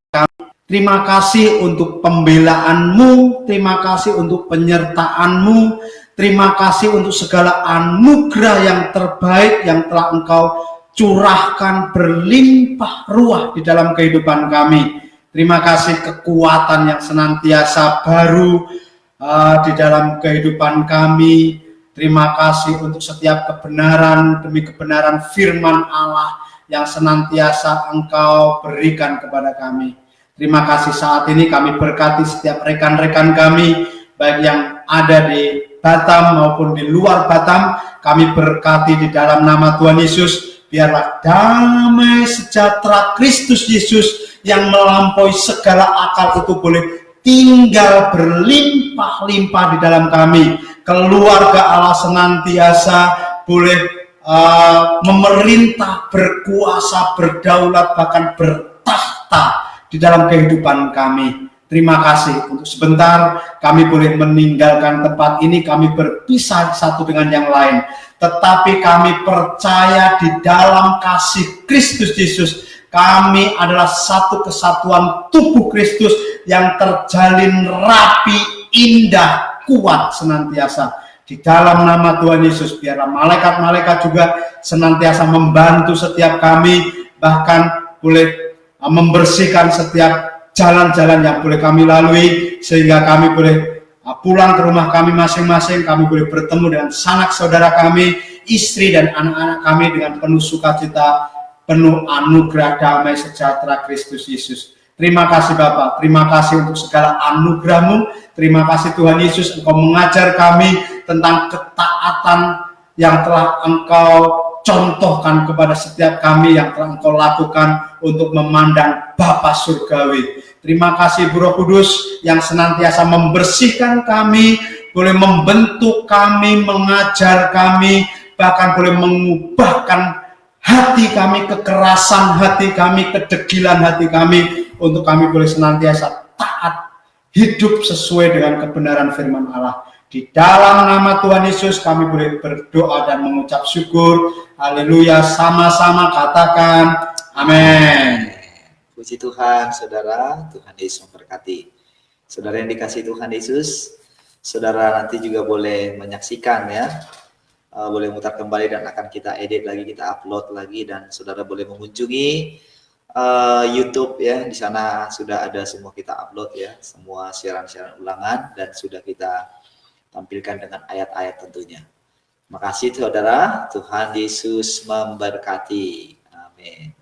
kami. Terima kasih untuk pembelaan-Mu, terima kasih untuk penyertaan-Mu, terima kasih untuk segala anugerah yang terbaik yang telah Engkau curahkan berlimpah ruah di dalam kehidupan kami. Terima kasih kekuatan yang senantiasa baru di dalam kehidupan kami. Terima kasih untuk setiap kebenaran demi kebenaran firman Allah yang senantiasa Engkau berikan kepada kami. Terima kasih saat ini kami berkati setiap rekan-rekan kami, baik yang ada di Batam maupun di luar Batam. Kami berkati di dalam nama Tuhan Yesus. Biarlah damai sejahtera Kristus Yesus yang melampaui segala akal itu boleh tinggal berlimpah-limpah di dalam kami. Keluarga Allah senantiasa boleh memerintah, berkuasa, berdaulat, bahkan bertahta di dalam kehidupan kami. Terima kasih untuk sebentar kami boleh meninggalkan tempat ini, kami berpisah satu dengan yang lain. Tetapi kami percaya di dalam kasih Kristus Yesus, kami adalah satu kesatuan tubuh Kristus yang terjalin rapi, indah, kuat senantiasa. Di dalam nama Tuhan Yesus, biarlah malaikat-malaikat juga senantiasa membantu setiap kami, bahkan boleh membersihkan setiap jalan-jalan yang boleh kami lalui, sehingga kami boleh pulang ke rumah kami masing-masing, kami boleh bertemu dengan sanak saudara kami, istri dan anak-anak kami dengan penuh sukacita, penuh anugerah damai sejahtera Kristus Yesus. Terima kasih Bapa, terima kasih untuk segala anugerah-Mu, terima kasih Tuhan Yesus, Engkau mengajar kami tentang ketaatan yang telah Engkau contohkan kepada setiap kami, yang telah Engkau lakukan untuk memandang Bapa Surgawi. Terima kasih Roh Kudus yang senantiasa membersihkan kami, boleh membentuk kami, mengajar kami, bahkan boleh mengubahkan hati kami, kekerasan hati kami, kedegilan hati kami, untuk kami boleh senantiasa taat, hidup sesuai dengan kebenaran firman Allah. Di dalam nama Tuhan Yesus kami boleh berdoa dan mengucap syukur. Haleluya, sama-sama katakan amin. Puji Tuhan, saudara. Tuhan Yesus memberkati. Saudara yang dikasihi Tuhan Yesus, saudara nanti juga boleh menyaksikan ya, boleh mutar kembali dan akan kita edit lagi, kita upload lagi, dan saudara boleh mengunjungi YouTube ya. Di sana sudah ada semua kita upload ya, semua siaran-siaran ulangan, dan sudah kita tampilkan dengan ayat-ayat tentunya. Makasih saudara, Tuhan Yesus memberkati. Amin.